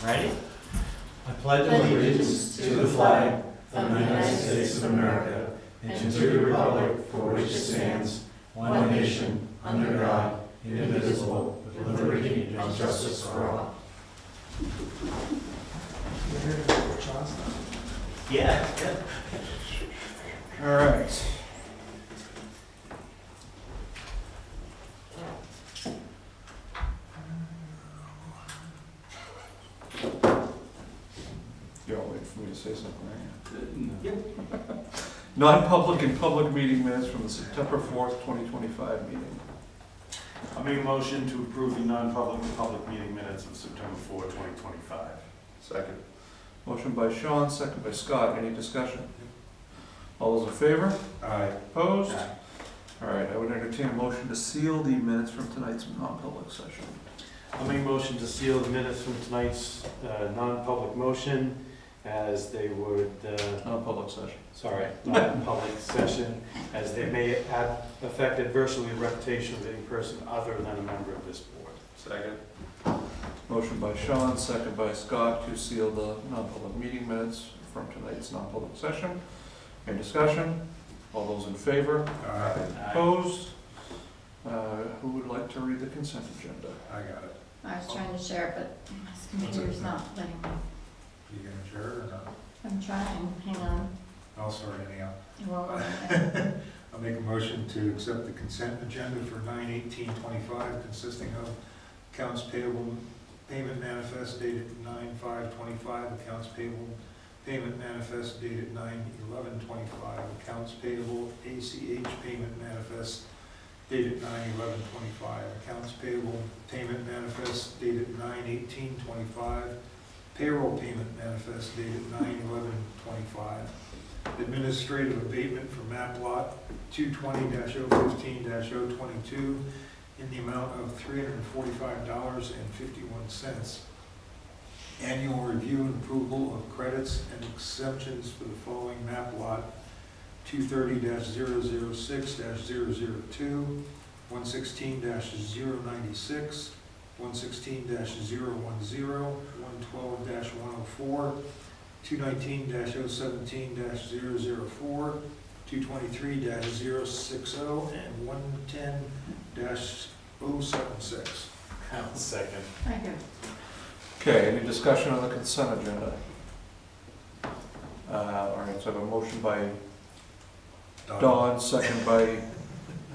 Ready? I pledge allegiance to the flag of the United States of America and to the republic for which it stands, one nation, under God, indivisible, with liberty and justice for all. Yeah. All right. You're all waiting for me to say something, aren't you? Non-public and public meeting minutes from the September 4th, 2025 meeting. I'll make a motion to approve the non-public and public meeting minutes of September 4, 2025. Second. Motion by Sean, second by Scott. Any discussion? All those in favor? Aye. Opposed? All right, I would entertain a motion to seal the minutes from tonight's non-public session. I'll make a motion to seal the minutes from tonight's non-public motion as they would, Non-public session. non-public session, as they may have affect adversely the reputation of any person other than a member of this board. Second. Motion by Sean, second by Scott to seal the non-public meeting minutes from tonight's non-public session. Any discussion? All those in favor? Aye. Opposed? Who would like to read the consent agenda? I got it. I was trying to share it, but my computer's not letting me. You gonna share it or not? I'm trying, hang on. I'll start anyhow. It won't let me. I'll make a motion to accept the consent agenda for 9/18/25, consisting of accounts payable payment manifest dated 9/5/25, accounts payable payment manifest dated 9/11/25, accounts payable ACH payment manifest dated 9/11/25, accounts payable payment manifest dated 9/18/25, payroll payment manifest dated 9/11/25, administrative abatement for map lot 220-015-022 in the amount of $345.51. Annual review and approval of credits and exemptions for the following map lot: 230-006-002, 116-096, 116-010, 112-104, 219-017-004, 223-060, and 110-076. I'll second. Thank you. Okay, any discussion on the consent agenda? All right, so I have a motion by Don, second by, I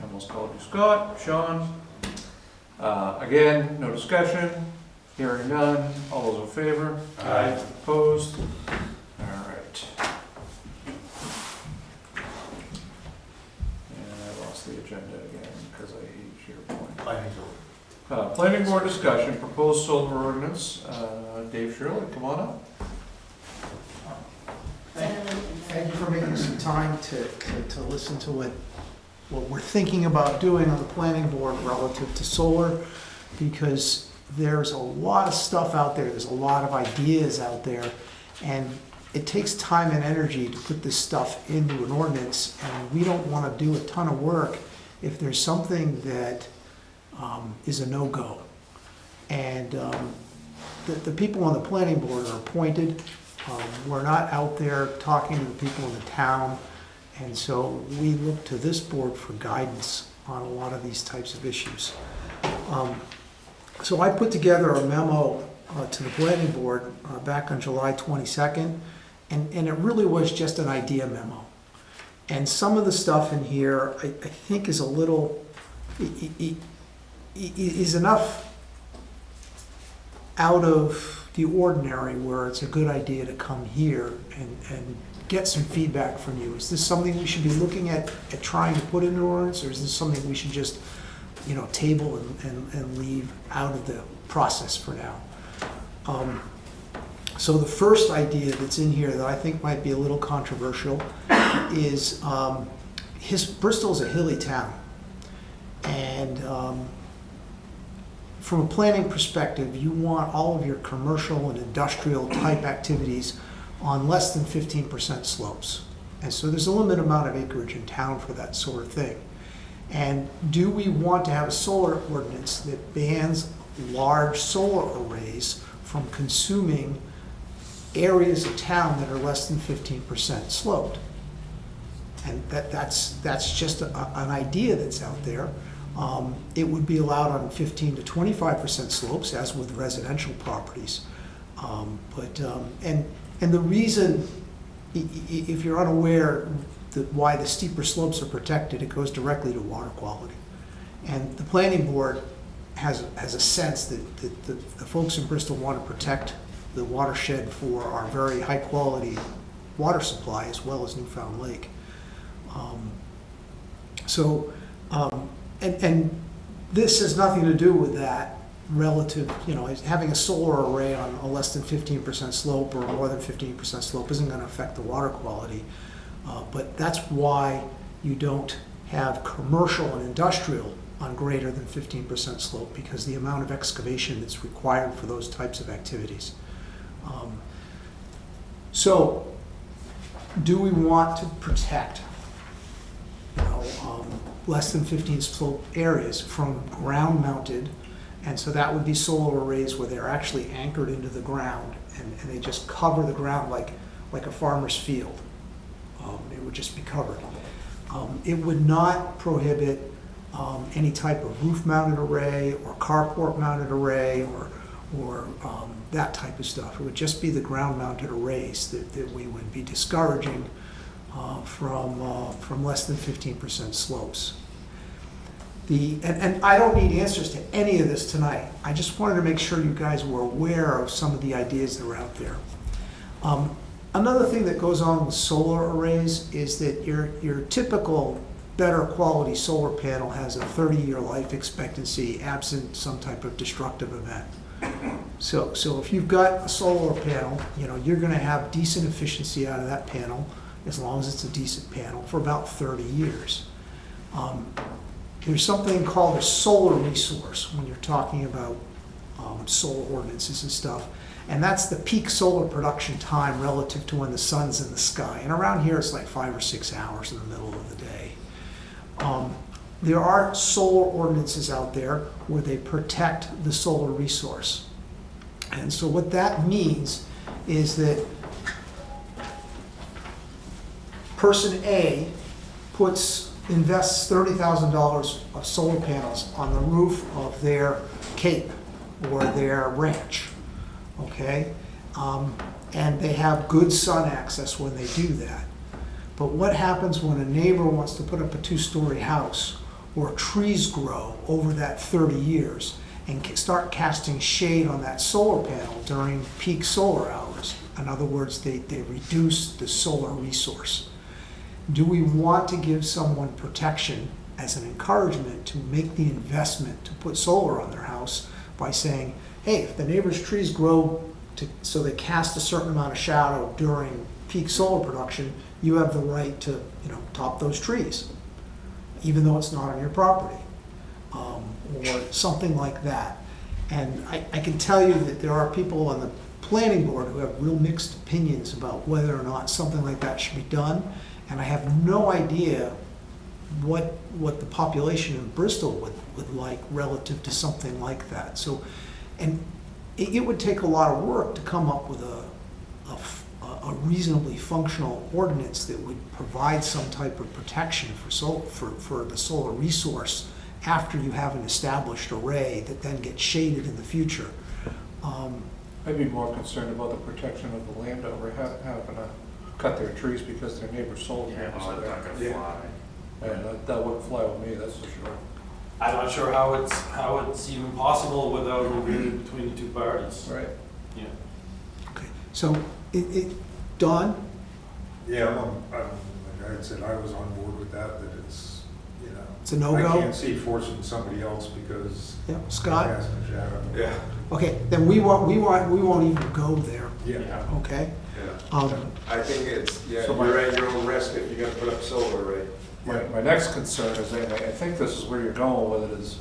almost called you Scott, Sean. Again, no discussion, hearing none, all those in favor? Aye. Opposed? All right. And I lost the agenda again because I hate SharePoint. Planning board discussion, proposed solar ordinance. Dave Shirley, come on up. Thank you for making some time to listen to what we're thinking about doing on the planning board relative to solar, because there's a lot of stuff out there, there's a lot of ideas out there, and it takes time and energy to put this stuff into an ordinance, and we don't want to do a ton of work if there's something that is a no-go. And the people on the planning board are appointed. We're not out there talking to the people in the town, and so we look to this board for guidance on a lot of these types of issues. So I put together a memo to the planning board back on July 22nd, and it really was just an idea memo. And some of the stuff in here I think is a little, is enough out of the ordinary where it's a good idea to come here and get some feedback from you. Is this something we should be looking at trying to put into ordinance, or is this something we should just, table and leave out of the process for now? So the first idea that's in here that I think might be a little controversial is Bristol's a hilly town, and from a planning perspective, you want all of your commercial and industrial type activities on less than 15% slopes. And so there's a limited amount of acreage in town for that sort of thing. And do we want to have a solar ordinance that bans large solar arrays from consuming areas of town that are less than 15% sloped. And that's just an idea that's out there. It would be allowed on 15 to 25% slopes, as with residential properties. And the reason, if you're unaware why the steeper slopes are protected, it goes directly to water quality. And the planning board has a sense that the folks in Bristol want to protect the watershed for our very high quality water supply as well as Newfound Lake. And this has nothing to do with that relative, having a solar array on a less than 15% slope or more than 15% slope isn't going to affect the water quality. But that's why you don't have commercial and industrial on greater than 15% slope, because the amount of excavation that's required for those types of activities. So, do we want to protect, less than 15 slope areas from ground mounted? And so that would be solar arrays where they're actually anchored into the ground and they just cover the ground like a farmer's field. It would just be covered. It would not prohibit any type of roof-mounted array or carport mounted array or that type of stuff. It would just be the ground-mounted arrays that we would be discouraging from less than 15% slopes. And I don't need answers to any of this tonight. I just wanted to make sure you guys were aware of some of the ideas that are out there. Another thing that goes on with solar arrays is that your typical better quality solar panel has a 30-year life expectancy absent some type of destructive event. So if you've got a solar panel, you're going to have decent efficiency out of that panel as long as it's a decent panel for about 30 years. There's something called a solar resource when you're talking about solar ordinances and stuff. And that's the peak solar production time relative to when the sun's in the sky. And around here, it's like 5 or 6 hours in the middle of the day. There are solar ordinances out there where they protect the solar resource. And so what that means is that person A invests $30,000 of solar panels on the roof of their cape or their ranch, okay? And they have good sun access when they do that. But what happens when a neighbor wants to put up a 2-story house or trees grow over that 30 years and start casting shade on that solar panel during peak solar hours? In other words, they reduce the solar resource. Do we want to give someone protection as an encouragement to make the investment to put solar on their house by saying, hey, if the neighbor's trees grow so they cast a certain amount of shadow during peak solar production, you have the right to top those trees, even though it's not on your property, or something like that. And I can tell you that there are people on the planning board who have real mixed opinions about whether or not something like that should be done. And I have no idea what the population in Bristol would like relative to something like that. So, and it would take a lot of work to come up with a reasonably functional ordinance that would provide some type of protection for the solar resource after you have an established array that then gets shaded in the future. I'd be more concerned about the protection of the landowner having to cut their trees because their neighbor's solar panels are there. not gonna fly. And that wouldn't fly with me, that's for sure. I'm not sure how it's even possible without an agreement between the two parties. Right. Yeah. Okay, so Don? Yeah, like I had said, I was on board with that it's, It's a no-go? I can't see forcing somebody else because. Yeah, Scott? they're casting shadow. Yeah, Okay, then we won't even go there, Yeah. okay? yeah. I think it's, So you're at your own risk if you're gonna put up solar array. My next concern is, and I think this is where you're going with it, is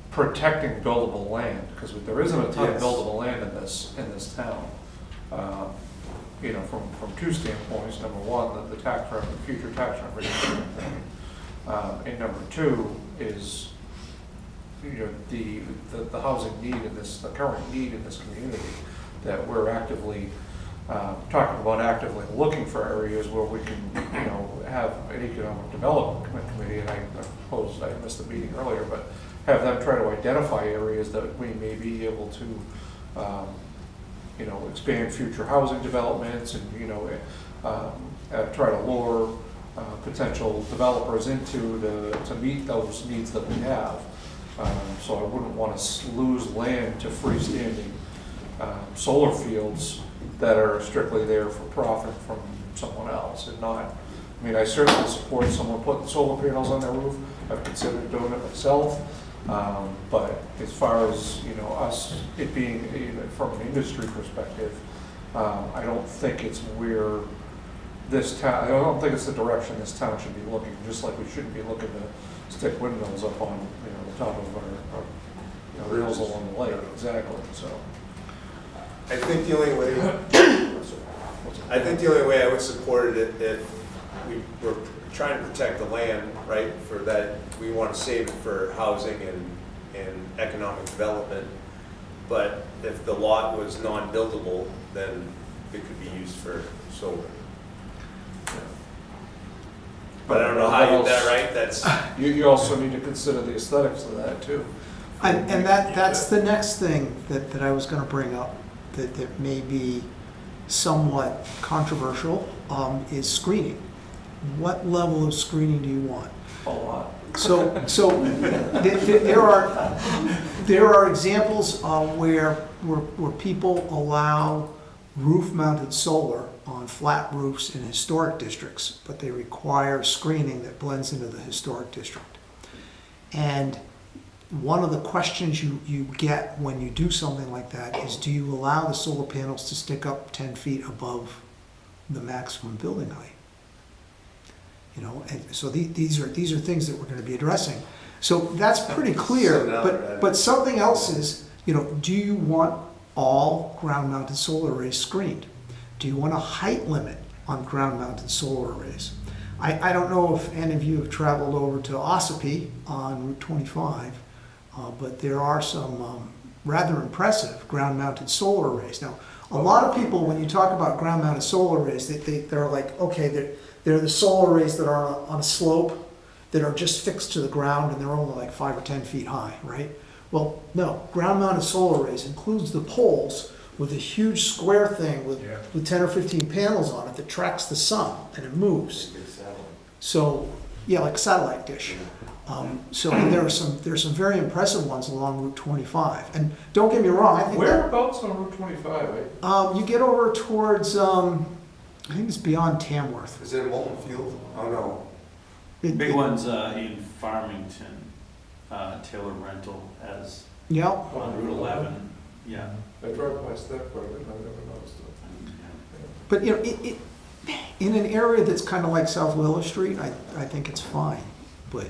protecting buildable land, because there isn't a ton of Yes. buildable land in this town. From two standpoints: number one, the tax revenue, future tax revenue standpoint, and number two is the housing need in this, the current need in this community, that we're actively, talking about actively looking for areas where we can, have an economic development committee, and I suppose I missed the meeting earlier, but have them try to identify areas that we may be able to, expand future housing developments and, try to lure potential developers into to meet those needs that we have. So I wouldn't want to lose land to freestanding solar fields that are strictly there for profit from someone else and not, I certainly support someone putting solar panels on their roof. I've considered doing it myself. But as far as, us, it being, from an industry perspective, I don't think it's where this town, I don't think it's the direction this town should be looking, just like we shouldn't be looking to stick windmills up on, the top of our hills along the lake, exactly, so. I think the only way, I would support it if we were trying to protect the land, right, for that, we want to save it for housing and economic development. But if the lot was non-buildable, then it could be used for solar. But I don't know how you do that, right? That's You also need to consider the aesthetics of that too. And that's the next thing that I was gonna bring up, that may be somewhat controversial, is screening. What level of screening do you want? A lot. So there are examples where people allow roof-mounted solar on flat roofs in historic districts, but they require screening that blends into the historic district. And one of the questions you get when you do something like that is, do you allow the solar panels to stick up 10 feet above the maximum building height? And so these are things that we're going to be addressing. So that's pretty clear, but something else is, do you want all ground-mounted solar arrays screened? Do you want a height limit on ground-mounted solar arrays? I don't know if any of you have traveled over to Ossipee on Route 25, but there are some rather impressive ground-mounted solar arrays. Now, a lot of people, when you talk about ground-mounted solar arrays, they're like, okay, they're the solar arrays that are on a slope, that are just fixed to the ground, and they're only like 5 or 10 feet high, right? Well, no, ground-mounted solar arrays includes the poles with a huge square thing with 10 or 15 panels on it that tracks the sun, and it moves. So, yeah, like a satellite dish. And there are some very impressive ones along Route 25. And don't get me wrong, I think Whereabouts on Route 25, you get over towards, I think it's beyond Tamworth. is it a Molten Field? Oh no. Big ones in Farmington, Taylor Rental has Yeah. on Route 11, yeah. I drive past that quite a bit, and I've never noticed it. But in an area that's kind of like South Willow Street, I think it's fine. But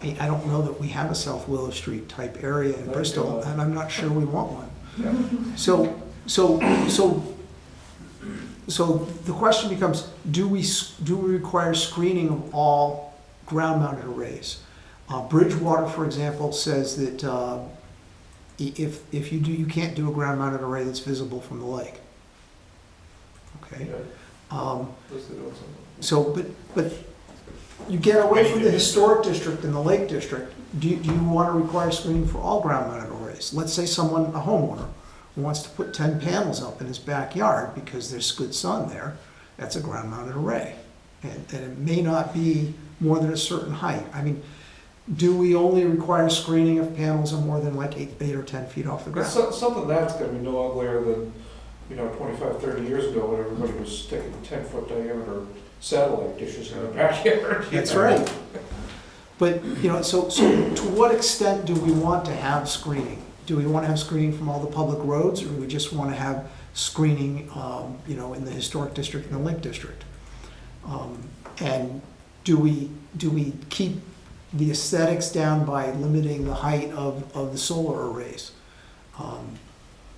I don't know that we have a South Willow Street type area in Bristol, and I'm not sure we want one. Yeah. So the question becomes, do we require screening of all ground-mounted arrays? Bridgewater, for example, says that if you do, you can't do a ground-mounted array that's visible from the lake. Okay. So, but you get away from the historic district and the lake district. Do you want to require screening for all ground-mounted arrays? Let's say a homeowner, who wants to put 10 panels up in his backyard because there's good sun there. That's a ground-mounted array, and it may not be more than a certain height. Do we only require screening if panels are more than like 8 or 10 feet off the ground? Something that's gonna be no uglier than, 25, 30 years ago when everybody was sticking 10-foot diameter satellite dishes in their backyard. That's right. But, so to what extent do we want to have screening? Do we want to have screening from all the public roads, or do we just want to have screening, in the historic district and the lake district? And do we keep the aesthetics down by limiting the height of the solar arrays?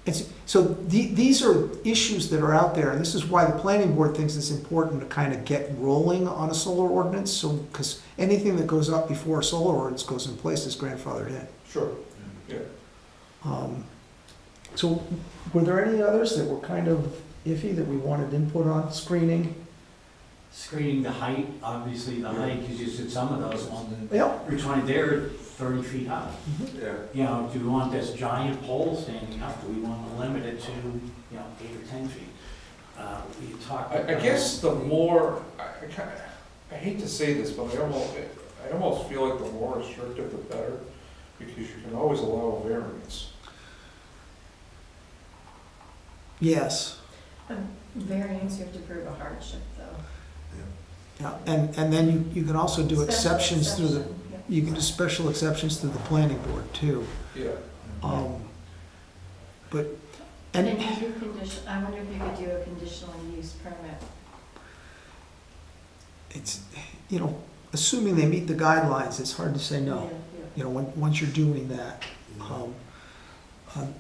These are issues that are out there, and this is why the planning board thinks it's important to kind of get rolling on a solar ordinance. Because anything that goes up before a solar ordinance goes in place is grandfathered in. Sure. Yeah. So were there any others that were kind of iffy that we wanted input on? Screening? Screening the height, obviously the height, because you said some of those ones, Yep. Route 20, they're 30 feet high. Yeah. You know, do we want this giant pole standing up, do we want to limit it to, 8 or 10 feet? We talked I about. guess the more, I hate to say this, but I almost feel like the more restrictive the better, because you can always allow a variance. Yes. Variance, you have to prove a hardship, though. Yeah, and then you can also do Special exceptions through the, exception, yeah. you can do special exceptions through the planning board too. Yeah. But, And and, you do condition, I wonder if you could do a conditional use permit. it's, assuming they meet the guidelines, it's hard to say no. Yeah, Once you're doing that.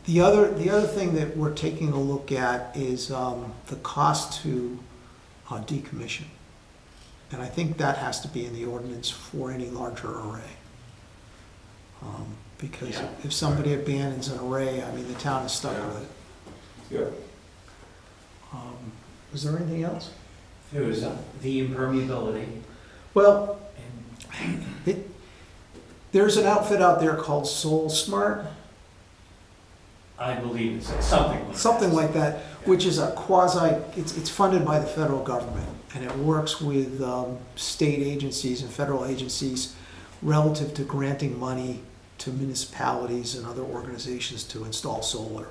The other thing that we're taking a look at is the cost to decommission. And I think that has to be in the ordinance for any larger array. Because Yeah. if somebody abandons an array, I mean, the town is stuck with it. Yeah. Was there anything else? There was the impermeability, Well, and there's an outfit out there called Soul Smart, I believe it's something like that. something like that, which is a quasi, it's funded by the federal government, and it works with state agencies and federal agencies relative to granting money to municipalities and other organizations to install solar.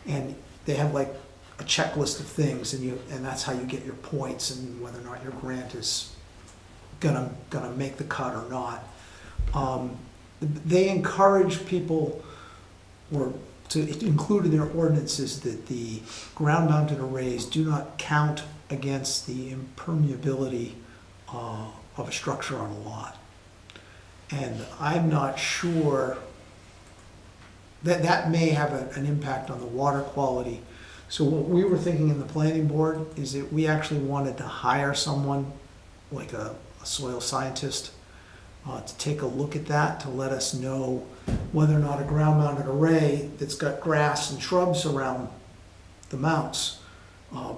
And they have like a checklist of things, and that's how you get your points and whether or not your grant is gonna make the cut or not. They encourage people, or to include in their ordinances, that the ground-mounted arrays do not count against the impermeability of a structure on a lot. And I'm not sure, that may have an impact on the water quality. So what we were thinking in the planning board is that we actually wanted to hire someone, like a soil scientist, to take a look at that, to let us know whether or not a ground-mounted array that's got grass and shrubs around the mounts,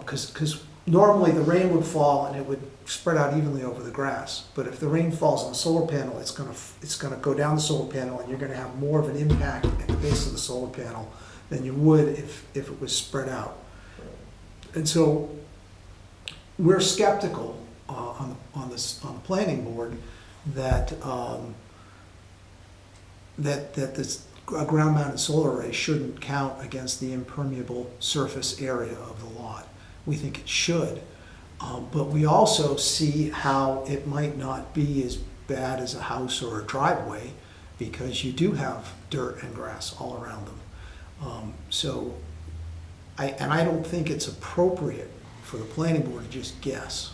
because normally the rain would fall and it would spread out evenly over the grass. But if the rain falls on the solar panel, it's gonna go down the solar panel, and you're gonna have more of an impact at the base of the solar panel than you would if it was spread out. And so we're skeptical on the planning board that this ground-mounted solar array shouldn't count against the impermeable surface area of the lot. We think it should, but we also see how it might not be as bad as a house or a driveway, because you do have dirt and grass all around them. I don't think it's appropriate for the planning board to just guess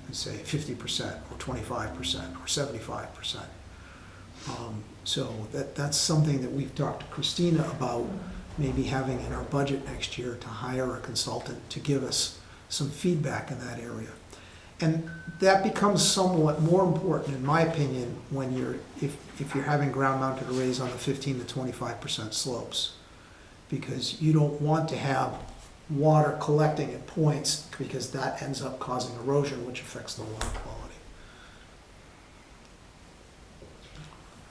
and say 50% or 25% or 75%. So that's something that we've talked to Christina about, maybe having in our budget next year to hire a consultant to give us some feedback in that area. And that becomes somewhat more important, in my opinion, when if you're having ground-mounted arrays on the 15 to 25% slopes, because you don't want to have water collecting at points, because that ends up causing erosion, which affects the water quality.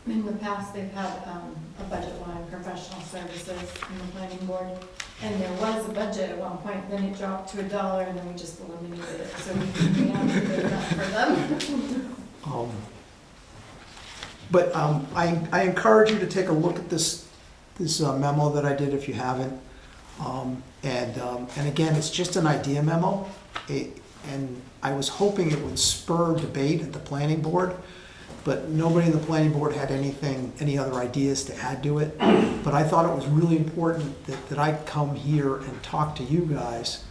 In the past, they've had a budget line, professional services in the planning board, and there was a budget at one point, then it dropped to $1, and then we just eliminated it, so we have to pay that for them. But I encourage you to take a look at this memo that I did if you haven't. And again, it's just an idea memo, and I was hoping it would spur debate at the planning board, but nobody in the planning board had any other ideas to add to it. But I thought it was really important that I come here and talk to you guys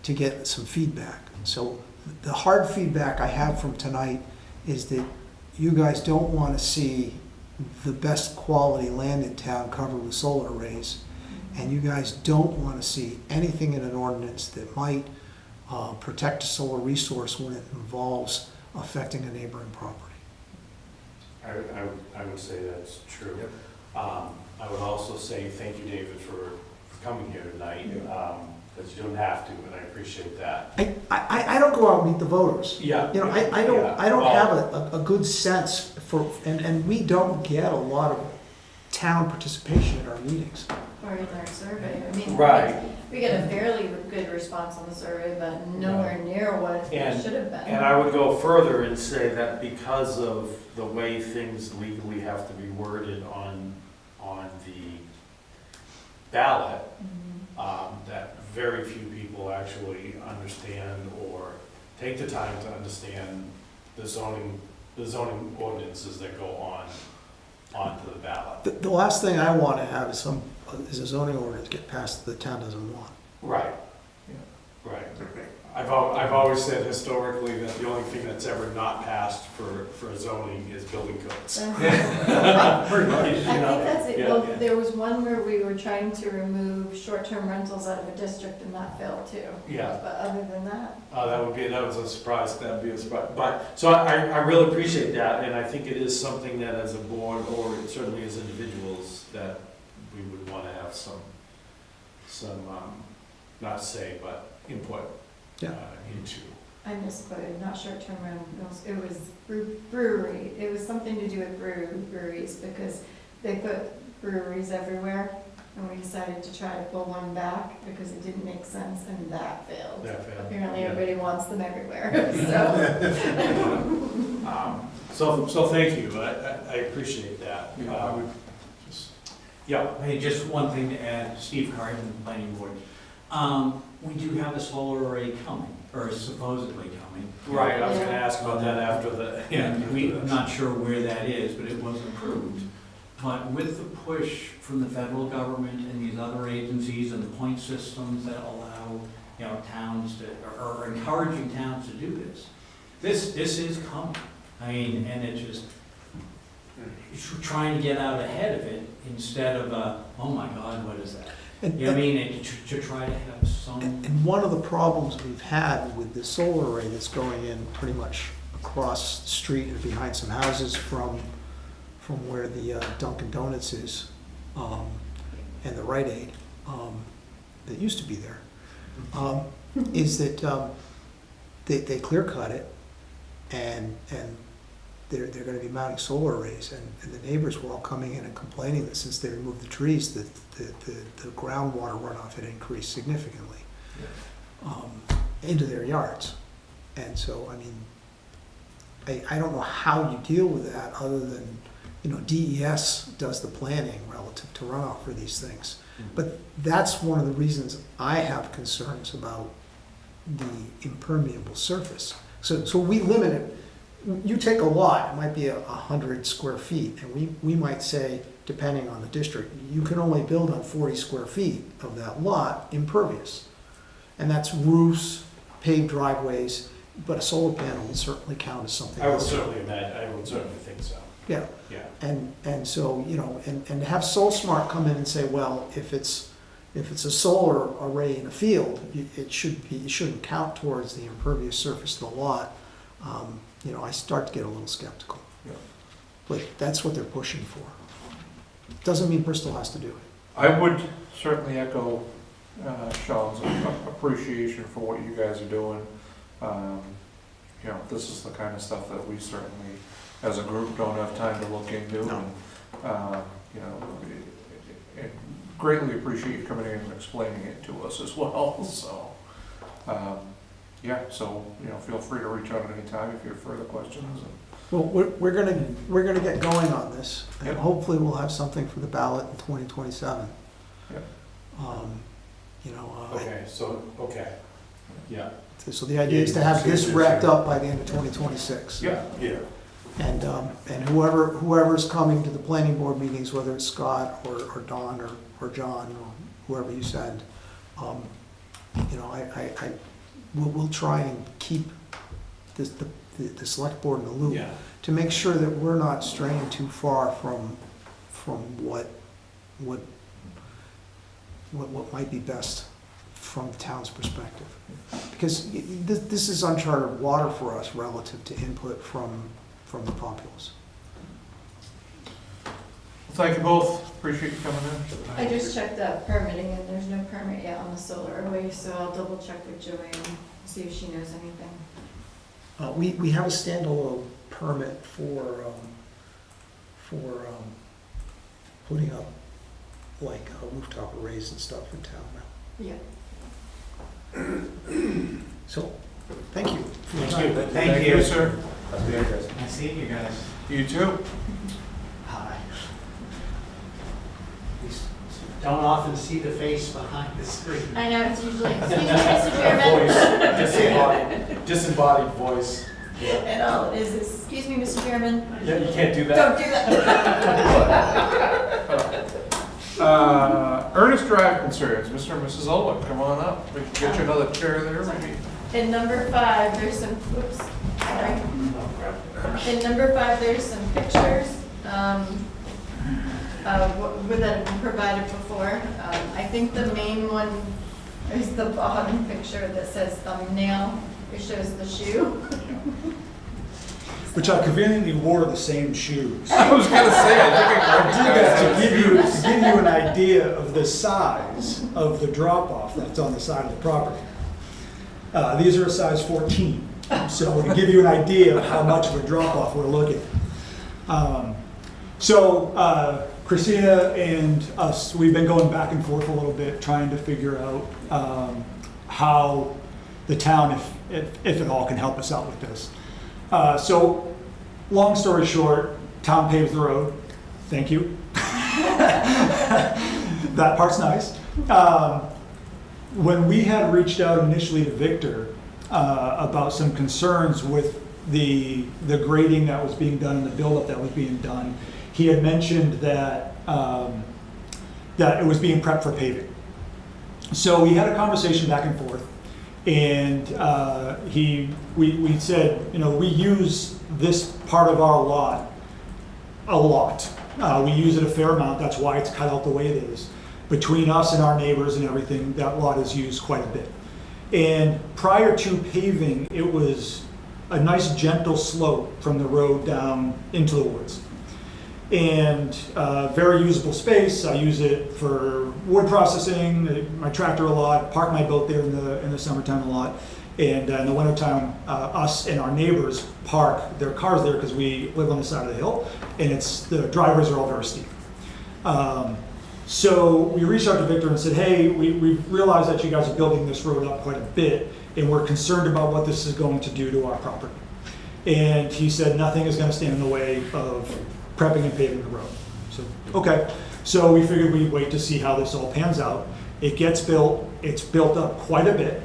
to get some feedback. So the hard feedback I have from tonight is that you guys don't want to see the best quality land in town covered with solar arrays, and you guys don't want to see anything in an ordinance that might protect a solar resource when it involves affecting a neighboring property. I would say that's true. Yep. I would also say thank you, David, for coming here tonight, because you don't have to, and I appreciate that. I don't go out and meet the voters. Yeah. You know, I don't have a good sense for, and we don't get a lot of town participation in our meetings. Or in our survey, I mean. Right. We get a fairly good response on the survey, but nowhere near what it And- should have been. And I would go further and say that because of the way things legally have to be worded on the ballot, that very few people actually understand or take the time to understand the zoning ordinances that go onto the ballot. The last thing I want to have is a zoning ordinance get passed that the town doesn't want. Right. Right. I've always said historically that the only thing that's ever not passed for zoning is building codes. Pretty much. I think that's it. Yeah, Well, yeah. there was one where we were trying to remove short-term rentals out of a district and that failed too. Yeah. But other than that, That was a surprise, that'd be a surprise. But, so I really appreciate that, and I think it is something that as a board, or certainly as individuals, that we would want to have some, not say, but input Yeah. into. I misquoted, not short-term rentals, it was brewery. It was something to do with breweries because they put breweries everywhere. And we decided to try to pull one back because it didn't make sense and that failed. That failed. Apparently Yeah. everybody wants them everywhere, so. So thank you, I appreciate that. I would just, Yeah, Hey, just one thing to add, Steve Carden, Planning Board. We do have a solar array coming, or supposedly coming. right, I was gonna ask about that after the, And we're not sure where that is, but it was approved. But with the push from the federal government and these other agencies and the point systems that allow, towns to, or encouraging towns to do this is coming. I mean, and it's trying to get out ahead of it instead of, oh my God, what is that? And, You know what I mean? To try to have some, and one of the problems we've had with the solar array that's going in pretty much across the street and behind some houses from where the Dunkin' Donuts is, and the Rite Aid, that used to be there, is that they clear cut it, and they're gonna be mounting solar arrays, and the neighbors were all coming in and complaining that since they removed the trees, that the groundwater runoff had increased significantly into their yards. And so, I mean, I don't know how you deal with that, other than, DES does the planning relative to runoff for these things. But that's one of the reasons I have concerns about the impermeable surface. So we limit it. You take a lot, it might be 100 square feet, and we might say, depending on the district, you can only build on 40 square feet of that lot impervious. And that's roofs, paved driveways, but a solar panel would certainly count as something I would else. certainly imagine, I would certainly think so, Yeah, yeah. and so, and to have SolSmart come in and say, well, if it's a solar array in a field, it shouldn't count towards the impervious surface of the lot, I start to get a little skeptical. Yeah. But that's what they're pushing for. Doesn't mean Bristol has to do it. I would certainly echo Sean's appreciation for what you guys are doing. This is the kind of stuff that we certainly, as a group, don't have time to look into. No. And greatly appreciate you coming in and explaining it to us as well, so. Feel free to reach out at any time if you have further questions. Well, we're gonna get going on this, and Yep. hopefully we'll have something for the ballot in 2027. Yep. Okay, yeah. So the idea is to have this wrapped up by the end of 2026. Yeah. And whoever's coming to the planning board meetings, whether it's Scott or Don or John or whoever you send, we'll try and keep the select board in the loop Yeah. to make sure that we're not straying too far from what might be best from the town's perspective. Because this is uncharted water for us relative to input from the populace. Thank you both, appreciate you coming in. I just checked that permitting and there's no permit yet on the solar array, so I'll double check with Joanne, see if she knows anything. We have a standalone permit for putting up like rooftop arrays and stuff in town now. Yeah. So, thank you. for your Thank you. time. Thank you. Sir. Nice seeing you guys. You too. Hi. We don't often see the face behind the screen. I know, it's usually, excuse me, Mr. Chairman. Voice, disembodied voice. And all it is, excuse me, Mr. Chairman. Yeah, you can't do that. Don't do that. Ernest Drive concerns, Mr. and Mrs. Ulwick, come on up. We can get you another chair there, maybe. In number 5, there's some, oops, sorry. In number 5, there's some pictures, that have been provided before. I think the main one is the bottom picture that says thumbnail. It shows the shoe. Which I conveniently wore the same shoes. I was gonna say, I I did that to give you an idea of the size of the drop-off that's on the side of the property. These are a size 14, so to give you an idea of how much of a drop-off we're looking at. Christina and us, we've been going back and forth a little bit, trying to figure out how the town, if at all, can help us out with this. So, long story short, town paves the road. Thank you. That part's nice. When we had reached out initially to Victor about some concerns with the grading that was being done and the buildup that was being done, he had mentioned that that it was being prepped for paving. So we had a conversation back and forth. And we said, you know, we use this part of our lot a lot. We use it a fair amount. That's why it's cut out the way it is. Between us and our neighbors and everything, that lot is used quite a bit. And prior to paving, it was a nice gentle slope from the road down into the woods. And very usable space. I use it for wood processing, my tractor a lot, park my boat there in the summertime a lot. And in the wintertime, us and our neighbors park their cars there because we live on the side of the hill, and the driveways are all very steep. So we reached out to Victor and said, hey, we realize that you guys are building this road up quite a bit, and we're concerned about what this is going to do to our property. And he said nothing is going to stand in the way of prepping and paving the road. So, okay. So we figured we'd wait to see how this all pans out. It gets built. It's built up quite a bit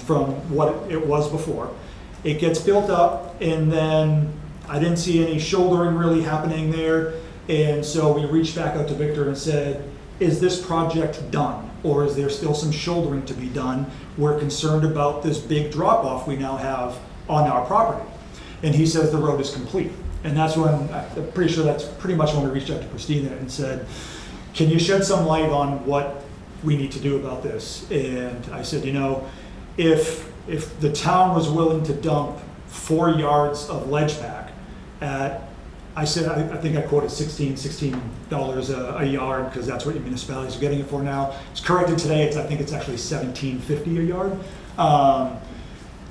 from what it was before. It gets built up, and then I didn't see any shouldering really happening there. And so we reached back out to Victor and said, is this project done? Or is there still some shouldering to be done? We're concerned about this big drop-off we now have on our property. And he says the road is complete. And that's when, I'm pretty sure that's pretty much when we reached out to Christina and said, can you shed some light on what we need to do about this? And I said, you know, if the town was willing to dump 4 yards of ledge pack at, I said, I think I quoted $16 a yard, because that's what your municipalities are getting it for now. It's corrected today, I think it's actually $17.50 a yard.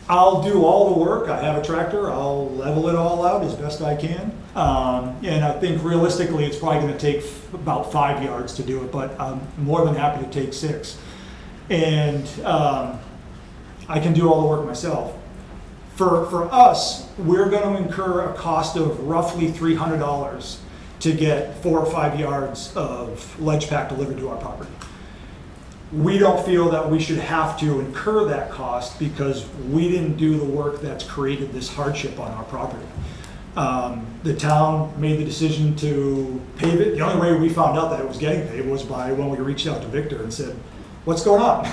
I'll do all the work. I have a tractor. I'll level it all out as best I can. And I think realistically, it's probably going to take about 5 yards to do it, but I'm more than happy to take 6. And I can do all the work myself. For us, we're going to incur a cost of roughly $300 to get 4 or 5 yards of ledge pack delivered to our property. We don't feel that we should have to incur that cost because we didn't do the work that's created this hardship on our property. The town made the decision to pave it. The only way we found out that it was getting paved was by when we reached out to Victor and said, what's going on?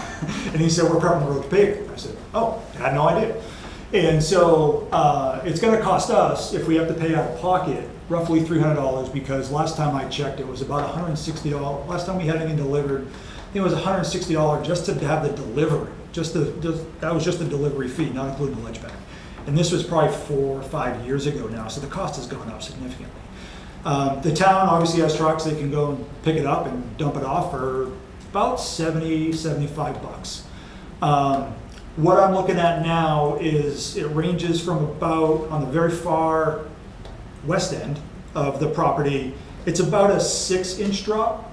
And he said, we're prepping the road to pave it. I said, oh, I had no idea. And so it's going to cost us, if we have to pay out of pocket, roughly $300, because last time I checked, it was about $160. Last time we had anything delivered, it was $160 just to have the delivery. That was just the delivery fee, not including the ledge pack. And this was probably 4 or 5 years ago now, so the cost has gone up significantly. The town obviously has trucks, they can go and pick it up and dump it off for about 70, 75 bucks. What I'm looking at now is it ranges from about, on the very far west end of the property, it's about a 6-inch drop.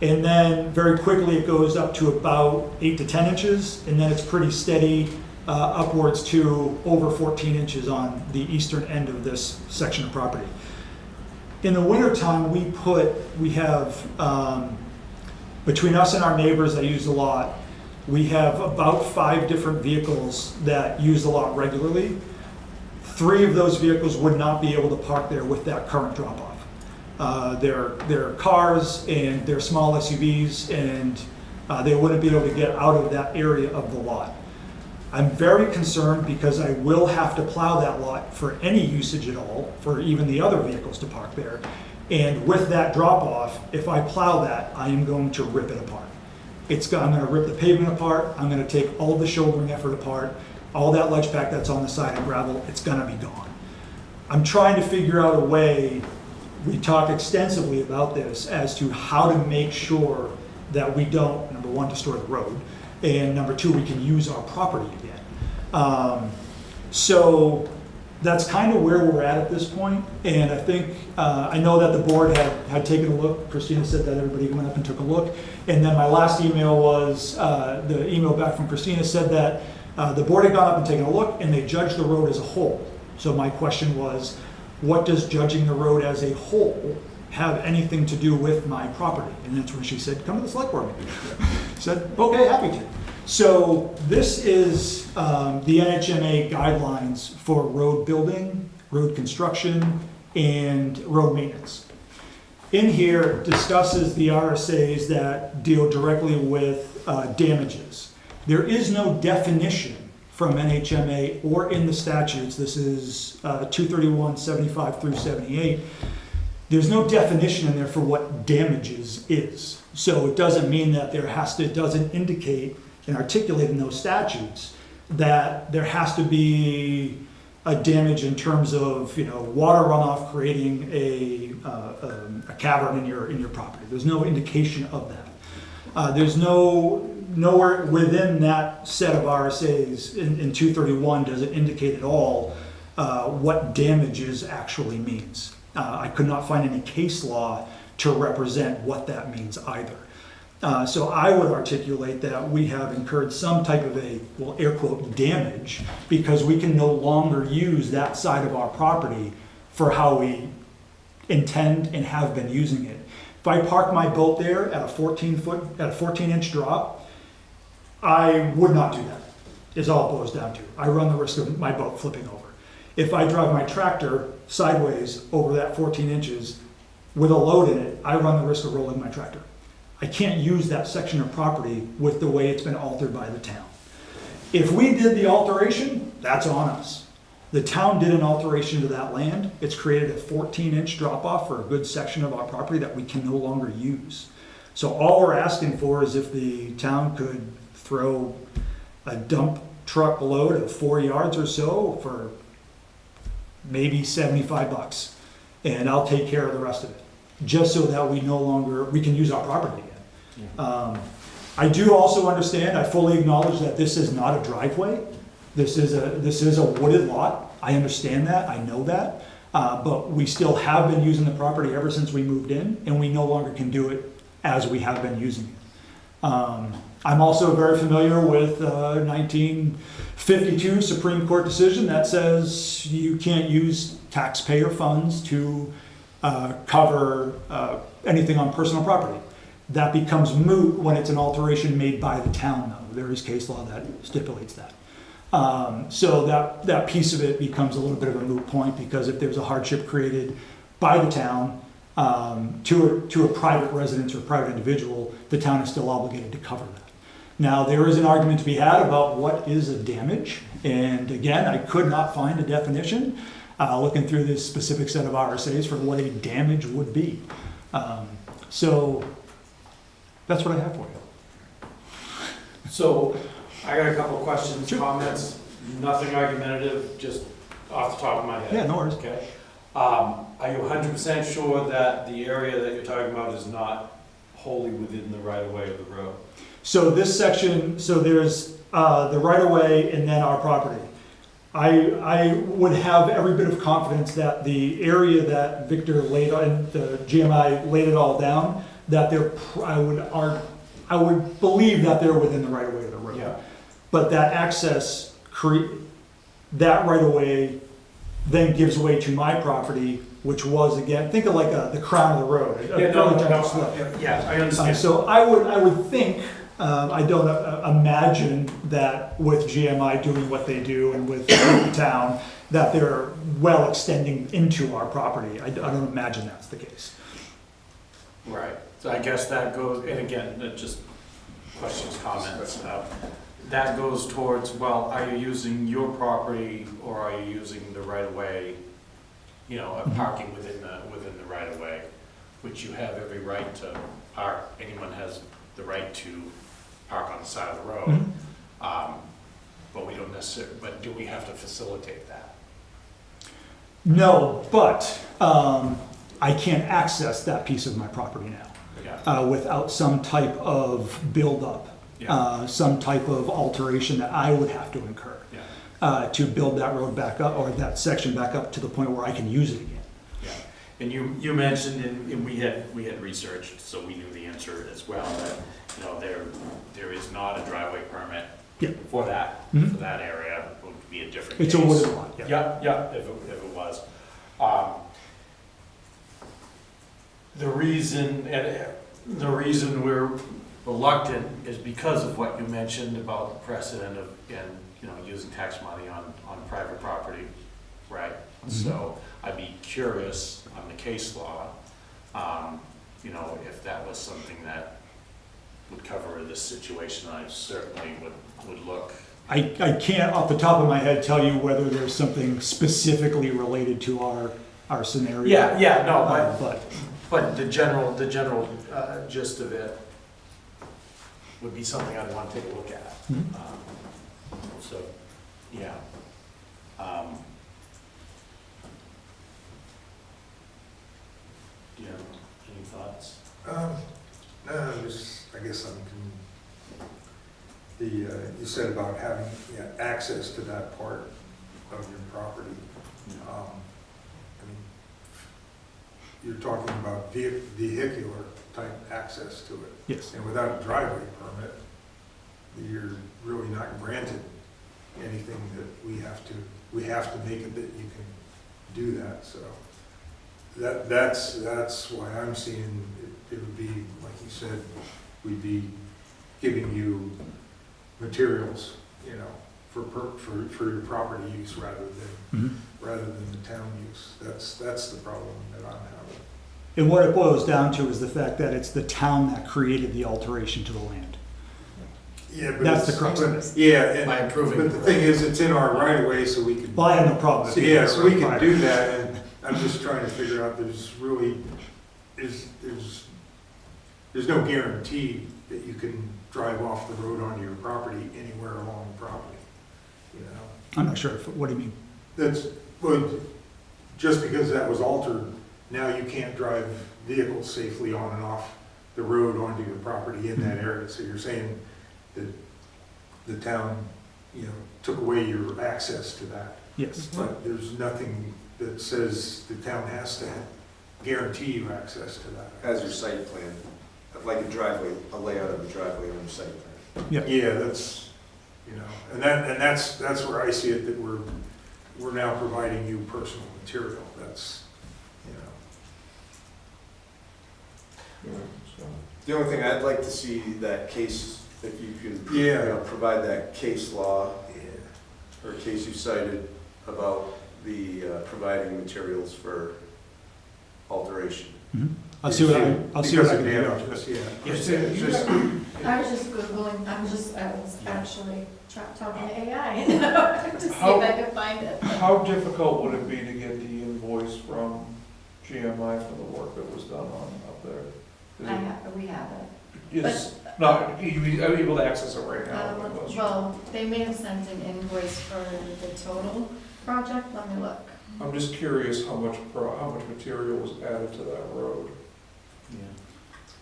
And then very quickly it goes up to about 8 to 10 inches. And then it's pretty steady upwards to over 14 inches on the eastern end of this section of property. In the wintertime, we have, between us and our neighbors that use the lot, we have about 5 different vehicles that use the lot regularly. 3 of those vehicles would not be able to park there with that current drop-off. They're cars and they're small SUVs, and they wouldn't be able to get out of that area of the lot. I'm very concerned because I will have to plow that lot for any usage at all, for even the other vehicles to park there. And with that drop-off, if I plow that, I am going to rip it apart. I'm going to rip the pavement apart. I'm going to take all the shouldering effort apart. All that ledge pack that's on the side of gravel, it's going to be gone. I'm trying to figure out a way, we talk extensively about this, as to how to make sure that we don't, number one, destroy the road, and number two, we can use our property again. So that's kind of where we're at this point. And I think, I know that the board had taken a look. Christina said that everybody went up and took a look. And then my last email was, the email back from Christina said that the board had gone up and taken a look and they judged the road as a whole. So my question was, what does judging the road as a whole have anything to do with my property? And that's when she said, come to the select board meeting. I said, okay, happy to. So this is the NHMA guidelines for road building, road construction, and road maintenance. In here, it discusses the RSAs that deal directly with damages. There is no definition from NHMA or in the statutes. This is 231, 75 through 78. There's no definition in there for what damages is. So it doesn't mean that it doesn't indicate and articulate in those statutes that there has to be a damage in terms of, water runoff creating a cavern in your property. There's no indication of that. There's nowhere within that set of RSAs in 231 does it indicate at all what damages actually means. I could not find any case law to represent what that means either. So I would articulate that we have incurred some type of a, well, air quote, damage, because we can no longer use that side of our property for how we intend and have been using it. If I park my boat there at a 14-inch drop, I would not do that, is all it boils down to. I run the risk of my boat flipping over. If I drive my tractor sideways over that 14 inches with a load in it, I run the risk of rolling my tractor. I can't use that section of property with the way it's been altered by the town. If we did the alteration, that's on us. The town did an alteration to that land. It's created a 14-inch drop-off for a good section of our property that we can no longer use. So all we're asking for is if the town could throw a dump truck load of 4 yards or so for maybe 75 bucks, and I'll take care of the rest of it, just so that we can use our property again. I do also understand, I fully acknowledge that this is not a driveway. This is a wooded lot. I understand that, I know that, but we still have been using the property ever since we moved in, and we no longer can do it as we have been using it. I'm also very familiar with 1952 Supreme Court decision that says you can't use taxpayer funds to cover anything on personal property. That becomes moot when it's an alteration made by the town, though. There is case law that stipulates that. So that piece of it becomes a little bit of a moot point, because if there's a hardship created by the town to a private residence or private individual, the town is still obligated to cover that. Now, there is an argument to be had about what is a damage, and again, I could not find a definition looking through this specific set of RSAs for what a damage would be. So that's what I have for you. So I got a couple of questions, comments, nothing argumentative, just off the top of my head. Yeah, no worries. Okay. Are you 100% sure that the area that you're talking about is not wholly within the right-of-way of the road? So this section, so there's the right-of-way and then our property. I would have every bit of confidence that the area that Victor laid on, the GMI laid it all down, that I would believe that they're within the right-of-way of the road. Yeah. But that access, that right-of-way then gives way to my property, which was, again, think of like the crown of the road. a Yeah, no, fairly gentle no, slope. yeah, I understand. So I would think, I don't imagine that with GMI doing what they do and with the town, that they're well extending into our property. I don't imagine that's the case. Right, so I guess that goes, and again, just questions, comments. That goes towards, well, are you using your property or are you using the right-of-way, you know, parking within the right-of-way, which you have every right to park. Anyone has the right to park on the side of the road. But we don't necessarily, but do we have to facilitate that? No, but I can't access that piece of my property now Yeah. without some type of buildup, some type of alteration that I would have to incur to build that road back up or that section back up to the point where I can use it again. Yeah, and you mentioned, and we had researched, so we knew the answer as well, that, you know, there is not a driveway permit for that area. It would be a different case. It's a wooded lot, Yeah, if it was. The reason we're reluctant is because of what you mentioned about the precedent of, you know, using tax money on private property, right? So I'd be curious on the case law, you know, if that was something that would cover this situation. I certainly would look. I can't off the top of my head tell you whether there's something specifically related to our scenario. Yeah, no, But but the general gist of it would be something I'd want to take a look at. So, yeah. Do you have any thoughts? No, I guess you said about having access to that part of your property. I mean, you're talking about vehicular type access to it. yes, And without a driveway permit, you're really not granted anything that we have to make it that you can do that, so. That's why I'm seeing it would be, like you said, we'd be giving you materials, you know, for your property use rather than the town use. That's the problem that I'm having. and what it boils down to is the fact that it's the town that created the alteration to the land. Yeah, but That's the crux of it. Yeah, By improving. but the thing is, it's in our right of way, so we can. Well, I have no problem with it. Yeah, so we can do that, and I'm just trying to figure out, there's no guarantee that you can drive off the road onto your property anywhere along the property, you know? I'm not sure, what do you mean? Well, just because that was altered, now you can't drive vehicles safely on and off the road onto your property in that area, so you're saying that the town, you know, took away your access to that. Yes. But there's nothing that says the town has to guarantee you access to that. As your site plan, like a driveway, a layout of the driveway on your site plan. Yeah, that's, you know, and that's where I see it, that we're now providing you personal material, that's, you know. The only thing I'd like to see that case, if you could, you Yeah. know, provide that case law Yeah. or case you cited about the providing materials for alteration. I'll see what I can do. Damages, yeah. I was just Googling, I was actually talking to AI to see if I could find it. How difficult would it be to get the invoice from GMI for the work that was done on up there? We have it. It's not, you're able to access it right now. Well, they may have sent an invoice for the total project, let me look. I'm just curious how much material was added to that road.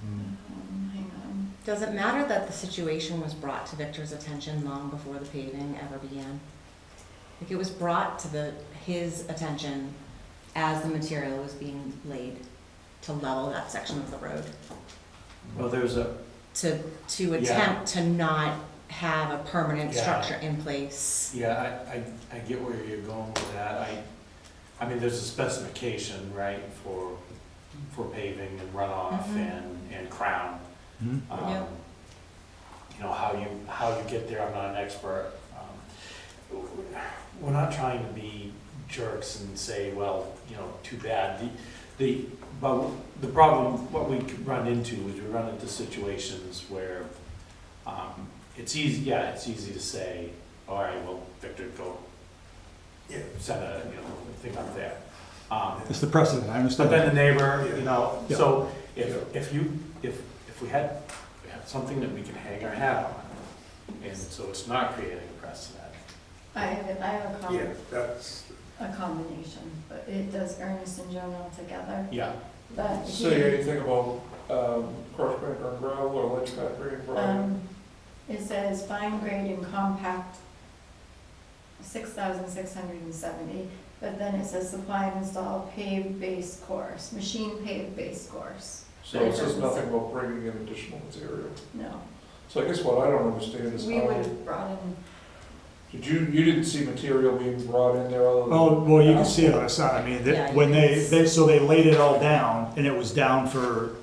Hang on. Does it matter that the situation was brought to Victor's attention long before the paving ever began? Like, it was brought to his attention as the material was being laid to level that section of the road, Well, there's a, to attempt to not have a permanent Yeah. structure in place. yeah, I get where you're going with that. I mean, there's a specification, right, for paving and runoff Mhm. and crown. Mhm. Yep. You know, how you get there, I'm not an expert. We're not trying to be jerks and say, well, you know, too bad. But the problem, what we could run into is we run into situations where it's easy to say, all right, well, Victor, go send a, thing up there. It's the precedent, I But understand. then the neighbor, Yeah. so if we had something that we can hang our hat on, and so it's not creating a precedent. I have Yeah, that's, a combination, but it does Ernest and Jonah together, Yeah, but Say anything about, crushed bank on gravel or ledge factory and gravel? it says fine grade and compact, 6,670, but then it says supply and install paved base course, machine paved base course. So it says nothing about bringing in additional material. No, So I guess what I don't understand is we how, would have brought in, you didn't see material being brought in there other than? Oh, well, you can see it on the side, I mean, Yeah, you when can so they laid it all down, and it was down for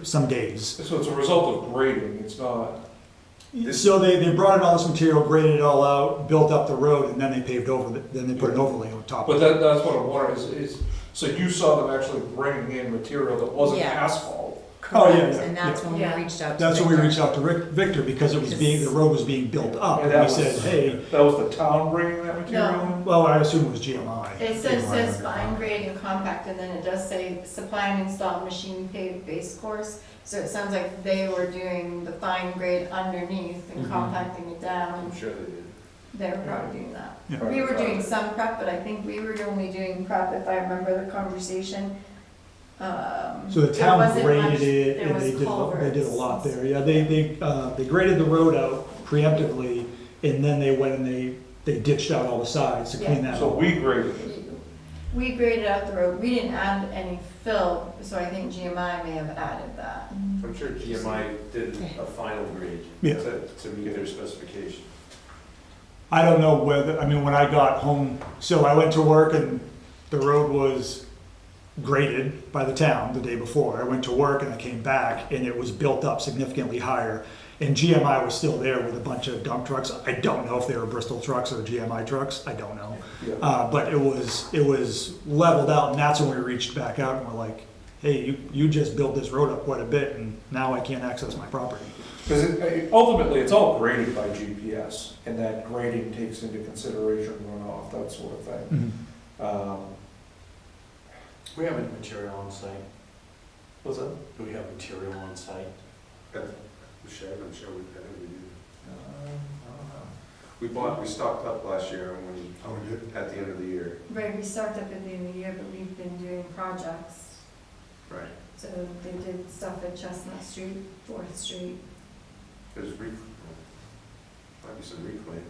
some days. So it's a result of grading, it's not, So they brought in all this material, graded it all out, built up the road, and then they paved over, then they put an overlay on top but of it. that's what I'm wondering, is, so you saw them actually bringing in material that wasn't Yeah. asphalt? Oh, yeah, Correct, yeah, and that's when we yeah. reached out to That's when we Victor. reached out to Victor, because it was the road was being built up, And and we that said, was- hey, That was the town bringing that material in? well, I assume it was GMI. it says fine grade and compact, and then it does say supply and install machine paved base course. So it sounds like they were doing the fine grade underneath and Mhm. compacting it down. I'm sure they did. They were probably doing that. Yeah. We were doing some prep, but I think we were only doing prep, if I remember the conversation. So the There town wasn't graded much- it, there and was they did a culverts. lot there, yeah, they graded the road out preemptively, and then they went and they ditched out all the sides to clean that So up. we graded it. We graded out the road, we didn't add any fill, so I think GMI may have added that. I'm sure GMI did a final grade Yeah. to meet their specification. I don't know whether, I mean, when I got home, so I went to work and the road was graded by the town the day before. I went to work and I came back and it was built up significantly higher. And GMI was still there with a bunch of dump trucks. I don't know if they were Bristol trucks or GMI trucks, I don't know. Yeah. But it was leveled out, and that's when we reached back out and we're like, hey, you just built this road up quite a bit and now I can't access my property. Because ultimately, it's all graded by GPS, and that grading takes into consideration runoff, that sort of thing. we have any material on site. What's that? Do we have material on site? The shed, I'm sure we did. I don't know. We stocked up last year oh, we did? at the end of the year. Right, we started up at the end of the year, but we've been doing projects. Right. So they did stuff at Chestnut Street, 4th Street. There's might be some reclaim.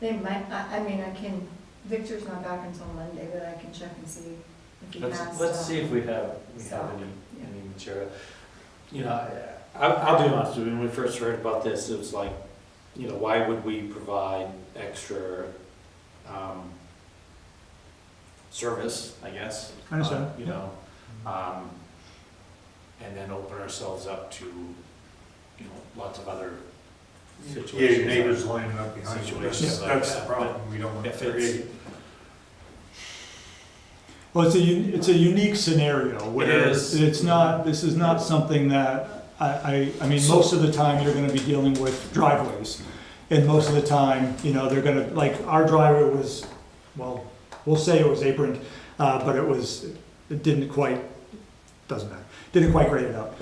They might, I mean, I can, Victor's not back until Monday, but I can check and see if he has stuff. Let's see if we have Stock, any material. You know, I'll be honest with you, when we first heard about this, it was like, why would we provide extra, service, I guess? I understand. And then open ourselves up to, lots of other Yeah, situations. your neighbors lining up behind you, Situations like that's the that, problem, we don't want if to it's- create. Well, it's a unique scenario where is. it's not, this is not something that, I mean, most of the time you're gonna be dealing with driveways. And most of the time, they're gonna, like, our driveway was, well, we'll say it was aproned, but it didn't quite, doesn't matter, didn't quite grade it up.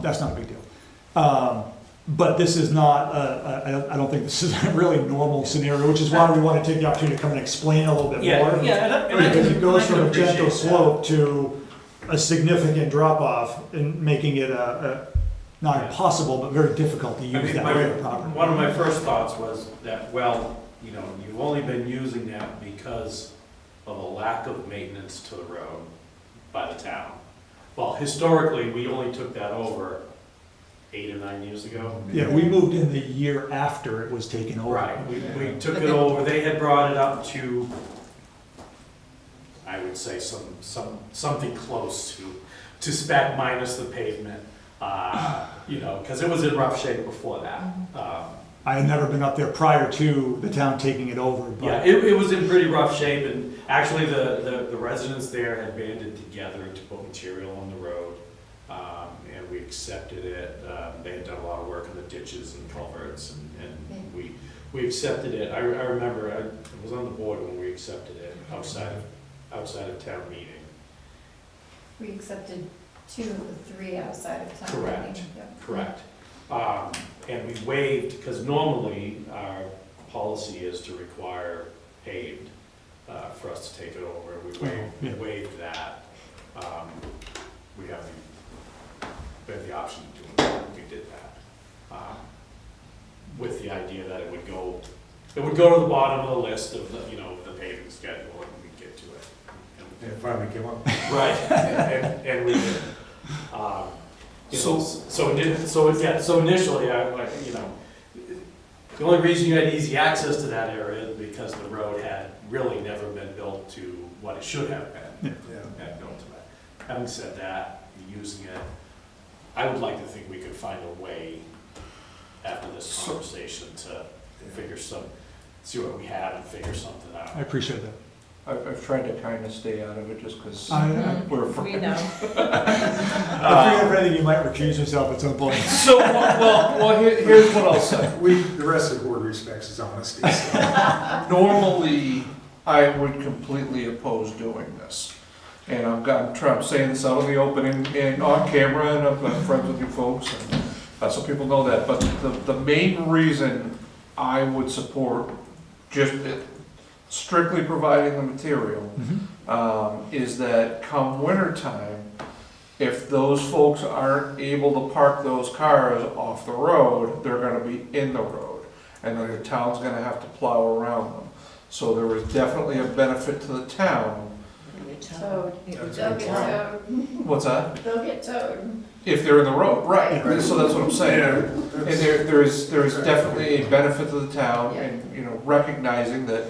That's not a big deal. But this is not, I don't think this is a really normal scenario, which is why we want to take the opportunity to come and explain a little bit Yeah, more. yeah, and I Because can- it goes I can from a appreciate gentle that. slope to a significant drop off and making it not Yeah. impossible, but very difficult to I use mean, that my- area of property. one of my first thoughts was that, well, you know, you've only been using that because of a lack of maintenance to the road by the town. Well, historically, we only took that over 8 or 9 years ago. Yeah, we moved in the year after it was taken over. Right, we took it over, they had brought it up to, I would say, something close to spec minus the pavement. You know, because it was in rough shape before that. I had never been up there prior to the town taking it over, but. Yeah, it was in pretty rough shape, and actually the residents there had banded together to put material on the road, and we accepted it. They had done a lot of work in the ditches and culverts, and we accepted it. I remember, I was on the board when we accepted it outside of town meeting. We accepted 2 of the 3 outside of town. Correct. meeting, yeah. Correct. And we waived, because normally our policy is to require paved for us to take it over. We waived that. We have the option of doing that. We did that. With the idea that it would go to the bottom of the list of the, the paving schedule, and we'd get to it. And it finally came up. Right, and we did. So initially, the only reason you had easy access to that area is because the road had really never been built to what it should have been. Had built to it. Having said that, using it, I would like to think we could find a way after this conversation to see what we have and figure something out. I appreciate that. I've tried to kind of stay out of it just because we're We friends. know. I feel like you might recuse yourself at some point. So, well, here's what I'll say. The rest of the board respects his honesty, so. Normally, I would completely oppose doing this. And I'm saying this out in the open and on camera, and I'm friends with you folks, and so people know that. But the main reason I would support just strictly providing the material is that come winter time, if those folks aren't able to park those cars off the road, they're gonna be in the road. And then the town's gonna have to plow around them. So there is definitely a benefit to the town. Towed. That's They'll a get good towed. What's that? They'll get towed. If they're in the road, right, so that's what I'm saying. And That's- there is definitely a benefit to the town, and, recognizing that,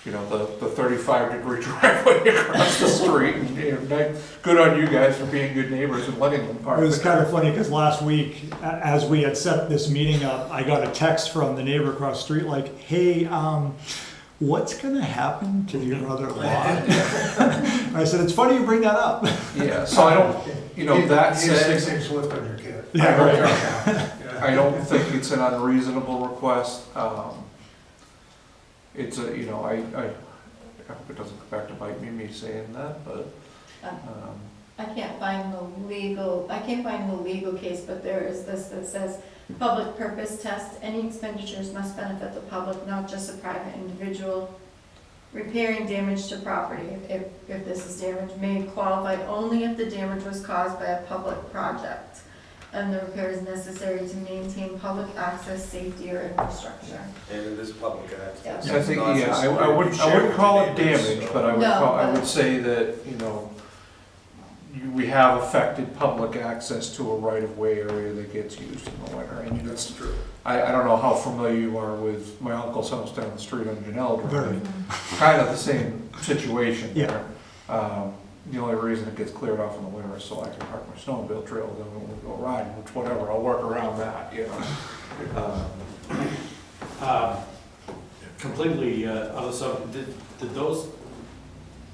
the 35-degree driveway across the street, and, good on you guys for being good neighbors and letting them park. It was kind of funny because last week, as we had set this meeting up, I got a text from the neighbor across the street like, hey, what's gonna happen to your other lot? I said, it's funny you bring that up. Yeah, so I don't, that He has said, 6-inch lift on your kid. Yeah, right. I don't think it's an unreasonable request. It's I hope it doesn't come back to bite me saying that, but, I can't find the legal case, but there is this that says, public purpose test, any expenditures must benefit the public, not just a private individual. Repairing damage to property, if this is damage, may qualify only if the damage was caused by a public project, and the repair is necessary to maintain public access, safety, or infrastructure. And it is public access. Yeah. I think, Not just I wouldn't shared call with it the neighbors, damage, so- but No, I would but- say that, we have affected public access to a right-of-way area that gets used in the winter. And That's true. I don't know how familiar you are with my uncle's house down the street on Janelle Very. Drive. Kind of the same situation Yeah. there. The only reason it gets cleared off in the winter is so I can park my snowmobile trail, then when we go riding, which whatever, I'll work around that, Completely other subject,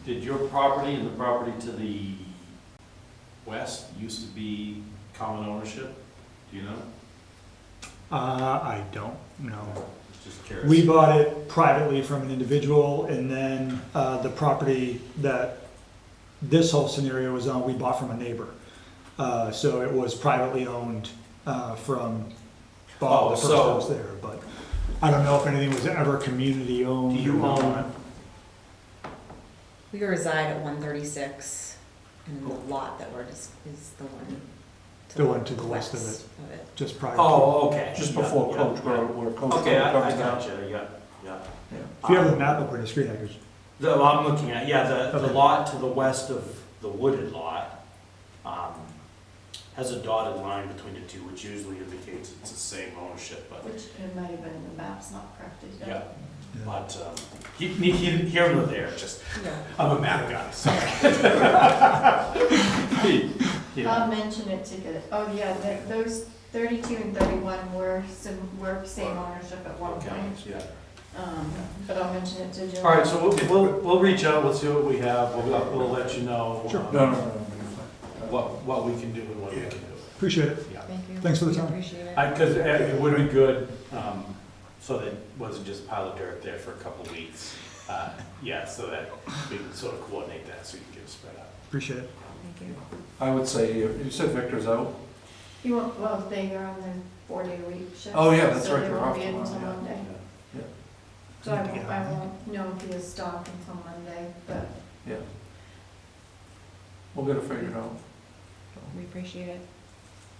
did your property and the property to the west used to be common ownership? Do you know? I don't know. Just curious. We bought it privately from an individual, and then the property that this whole scenario was on, we bought from a neighbor. So it was privately owned from Bob, the Oh, first so- house there, but I don't know if anything was ever community owned. Do you or not. own- We reside at 136, and then the lot that we're just, is the one The one to the west of west it. of it. Just prior to. Oh, okay. Just Yeah, before yeah, Coach yeah. Road, where Coach Road Okay, I comes down. gotcha, yeah. If you have the map up on the screen, I could, I'm looking at, yeah, the Okay. lot to the west of the wooded lot, has a dotted line between the two, which usually indicates it's the same ownership, but, Which it might have been in the maps, not corrected yet. yeah. yeah. But, here nor there, just, Yeah. I'm a map guy, so. Yeah. I'll mention it to get it. Oh, yeah, those 32 and 31 were same ownership at one Okay, point. yeah. But I'll mention it to Joe. All right, so we'll reach out, we'll see what we have, we'll let you know. Sure. No. What we can do and what we can do. Appreciate it. Yeah. Thank you. Thanks for the We time. Appreciate it. Because it would be good, so that it wasn't just a pile of dirt there for a couple of weeks. Yeah, so that we can sort of coordinate that so you can get it spread out. Appreciate it. Thank you. I would say, you said Victor's out? You won't, well, they are on their 4-day-a-week shift. Oh, yeah, that's so right, they you're won't off be in tomorrow, until yeah. Monday. Yeah. So I won't know if he is stocked until Monday, but Yeah. We'll get it figured out. We appreciate it.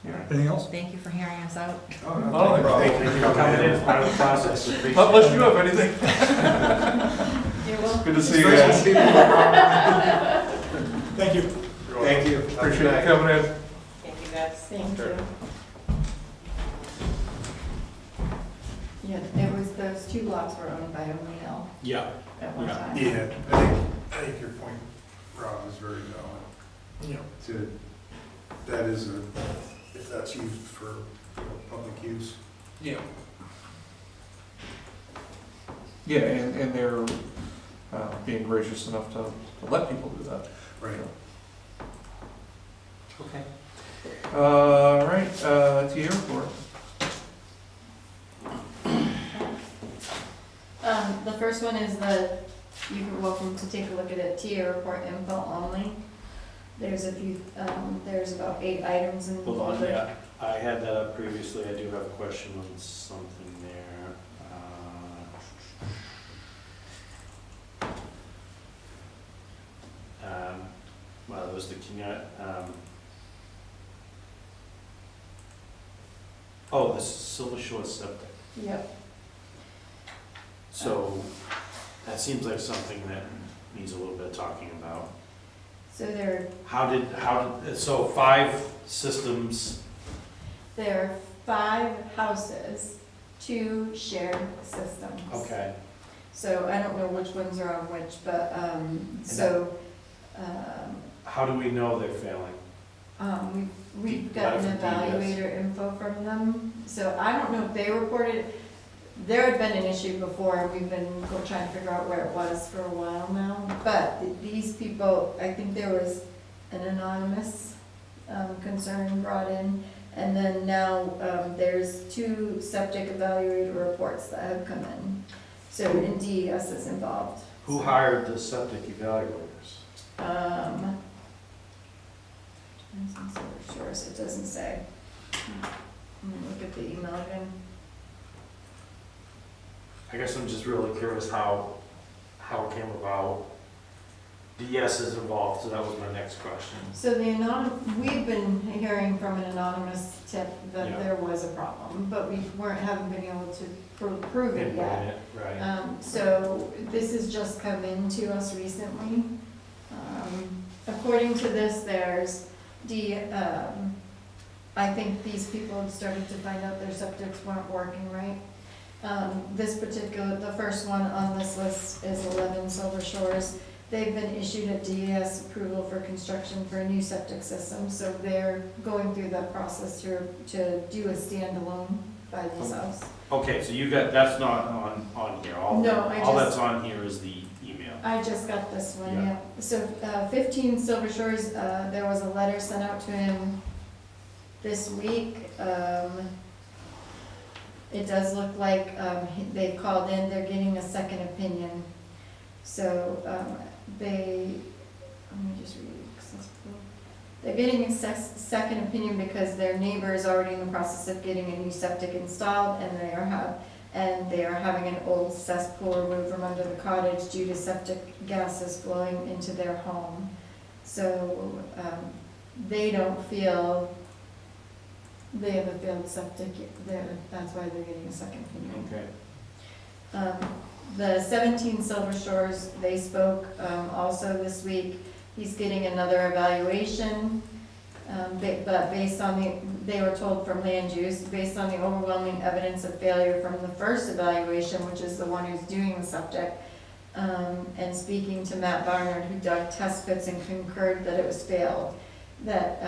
Yeah. Anything else? Thank you for hearing us out. Oh, no, Oh, no problem. Thank you for coming in, it's part of the process. We appreciate it. Unless you have anything. you're welcome. Good to see you guys. Thank you. Thank you. Appreciate you coming in. Thank you, guys. Thank you. Yeah, it was, those 2 blocks were owned by O'Neill Yeah, at one Yeah. time. Yeah, I think your point, Rob, is very valid. Yeah. That is if that's used for, public use. Yeah. Yeah, and they're being gracious enough to let people do that. Right. okay. All right, to your report. The first one is you're welcome to take a look at it, TA report info only. There's a few, there's about 8 items in the Hold on, folder. yeah, I had that up previously, I do have a question on something there. Well, it was the the Silver Shore septic. Yep. So, that seems like something that needs a little bit of talking about. So there So 5 systems, are 5 houses, 2 shared systems. okay. So I don't know which ones are on which, but, How do we know they're failing? we've gotten Letter from DES. evaluator info from them. So I don't know if they reported, there had been an issue before, and we've been trying to figure out where it was for a while now. But these people, I think there was an anonymous concern brought in. And then now there's 2 septic evaluator reports that have come in. So DES is involved. Who hired the septic evaluators? Sure, so it doesn't say. Let me look at the email again. I guess I'm just really curious how it came about. DES is involved, so that was my next question. So we've been hearing from an anonymous tip that Yeah. there was a problem, but we haven't been able to prove it yet. Right. So this has just come into us recently. According to this, I think these people have started to find out their septics weren't working right. The first one on this list is 11 Silver Shores. They've been issued a DES approval for construction for a new septic system, so they're going through that process to do a standalone by themselves. Okay, so that's not on here. No, All that's on here is the email. I just got this one, Yeah. yeah. So 15 Silver Shores, there was a letter sent out to him this week. It does look like they called in, they're getting a second opinion. So let me just read it, accessible. They're getting a second opinion because their neighbor is already in the process of getting a new septic installed, and they are having an old cesspool removed from under the cottage due to septic gases flowing into their home. So, they don't feel they have a failed septic there, that's why they're getting a second opinion. Okay. The 17 Silver Shores, they spoke also this week. He's getting another evaluation, but based on they were told from land use, based on the overwhelming evidence of failure from the first evaluation, which is the one who's doing the septic, and speaking to Matt Barnard, who dug test pits and concurred that it was failed, that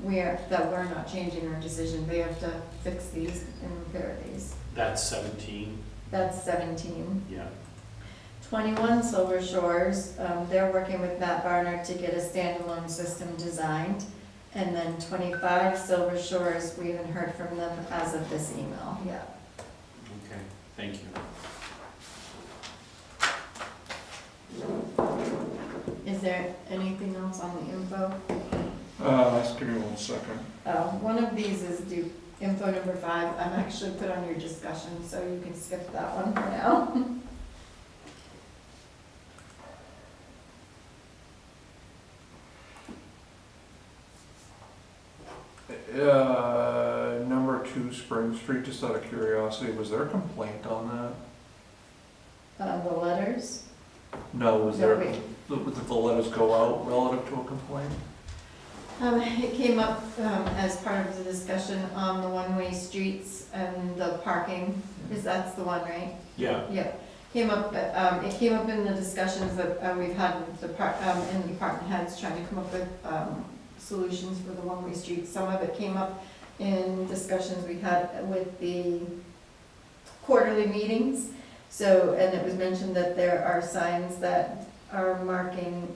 we're not changing our decision. They have to fix these and repair these. That's 17, That's 17. yeah. 21 Silver Shores, they're working with Matt Barnard to get a standalone system designed. And then 25 Silver Shores, we haven't heard from them as of this email yet. Okay, thank you. Is there anything else on the info? Just give me 1 second. One of these is info number 5. I'm actually put on your discussion, so you can skip that one for now. Number 2 Spring Street, just out of curiosity, was there a complaint on that? The letters. No, was No, there, wait. did the letters go out relative to a complaint? It came up as part of the discussion on the one-way streets and the parking, because that's the one, right? Yeah, Yep. It came up in the discussions that we've had with the in the department heads trying to come up with solutions for the one-way streets. Some of it came up in discussions we had with the quarterly meetings. So, and it was mentioned that there are signs that are marking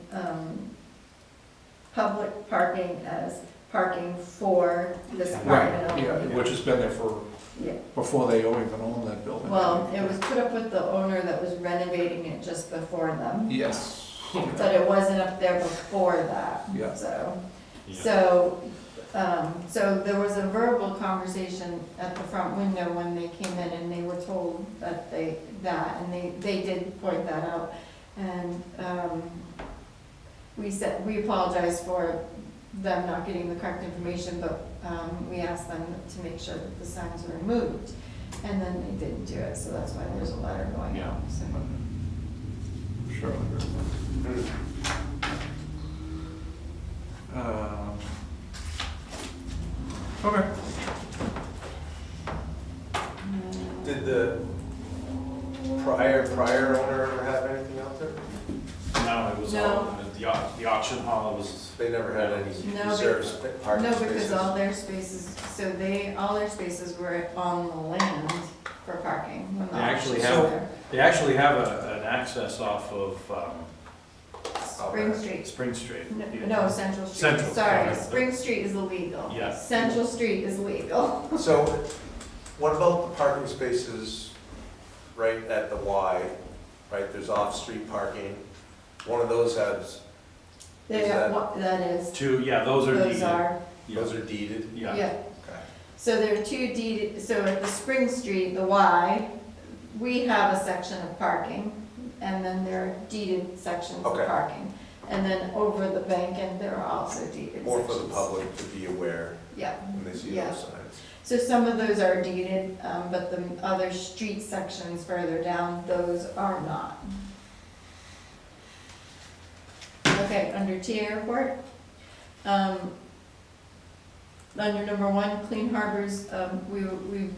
public parking as parking for this department only. Yeah, which has been there for, Yeah. before they even owned that building. Well, it was put up with the owner that was renovating it just before them. Yes. But it wasn't up there before that. Yeah. So, so there was a verbal conversation at the front window when they came in, and they were told that they did point that out. And, we apologize for them not getting the correct information, but, we asked them to make sure that the signs were removed. And then they didn't do it, so that's why there's a letter going out, so. Sure. Okay. Did the prior owner ever have anything out there? no, it was all, the auction hall was, They never had any No, reserved parking No, spaces? because all their spaces, all their spaces were on the land for parking. when the They actually auction was have- there. they actually have an access off of Spring Street. Spring Street. No, Central Street. Central, Sorry, sorry. Spring Street is illegal. Yeah. Central Street is legal. So, what about the parking spaces right at the Y, right, there's off-street parking, one of those has, That is, Two, yeah, those are those deeded. are, those are deeded? Yeah, yeah. Okay. So there are two deeded, so at the Spring Street, the Y, we have a section of parking, and then there are deeded sections of Okay. parking. And then over the bank end, there are also deeded sections. More for the public to be aware Yeah, when they see Yeah. those signs. so some of those are deeded, but the other street sections further down, those are not. Okay, under T Airport, under number 1, Clean Harbors, we've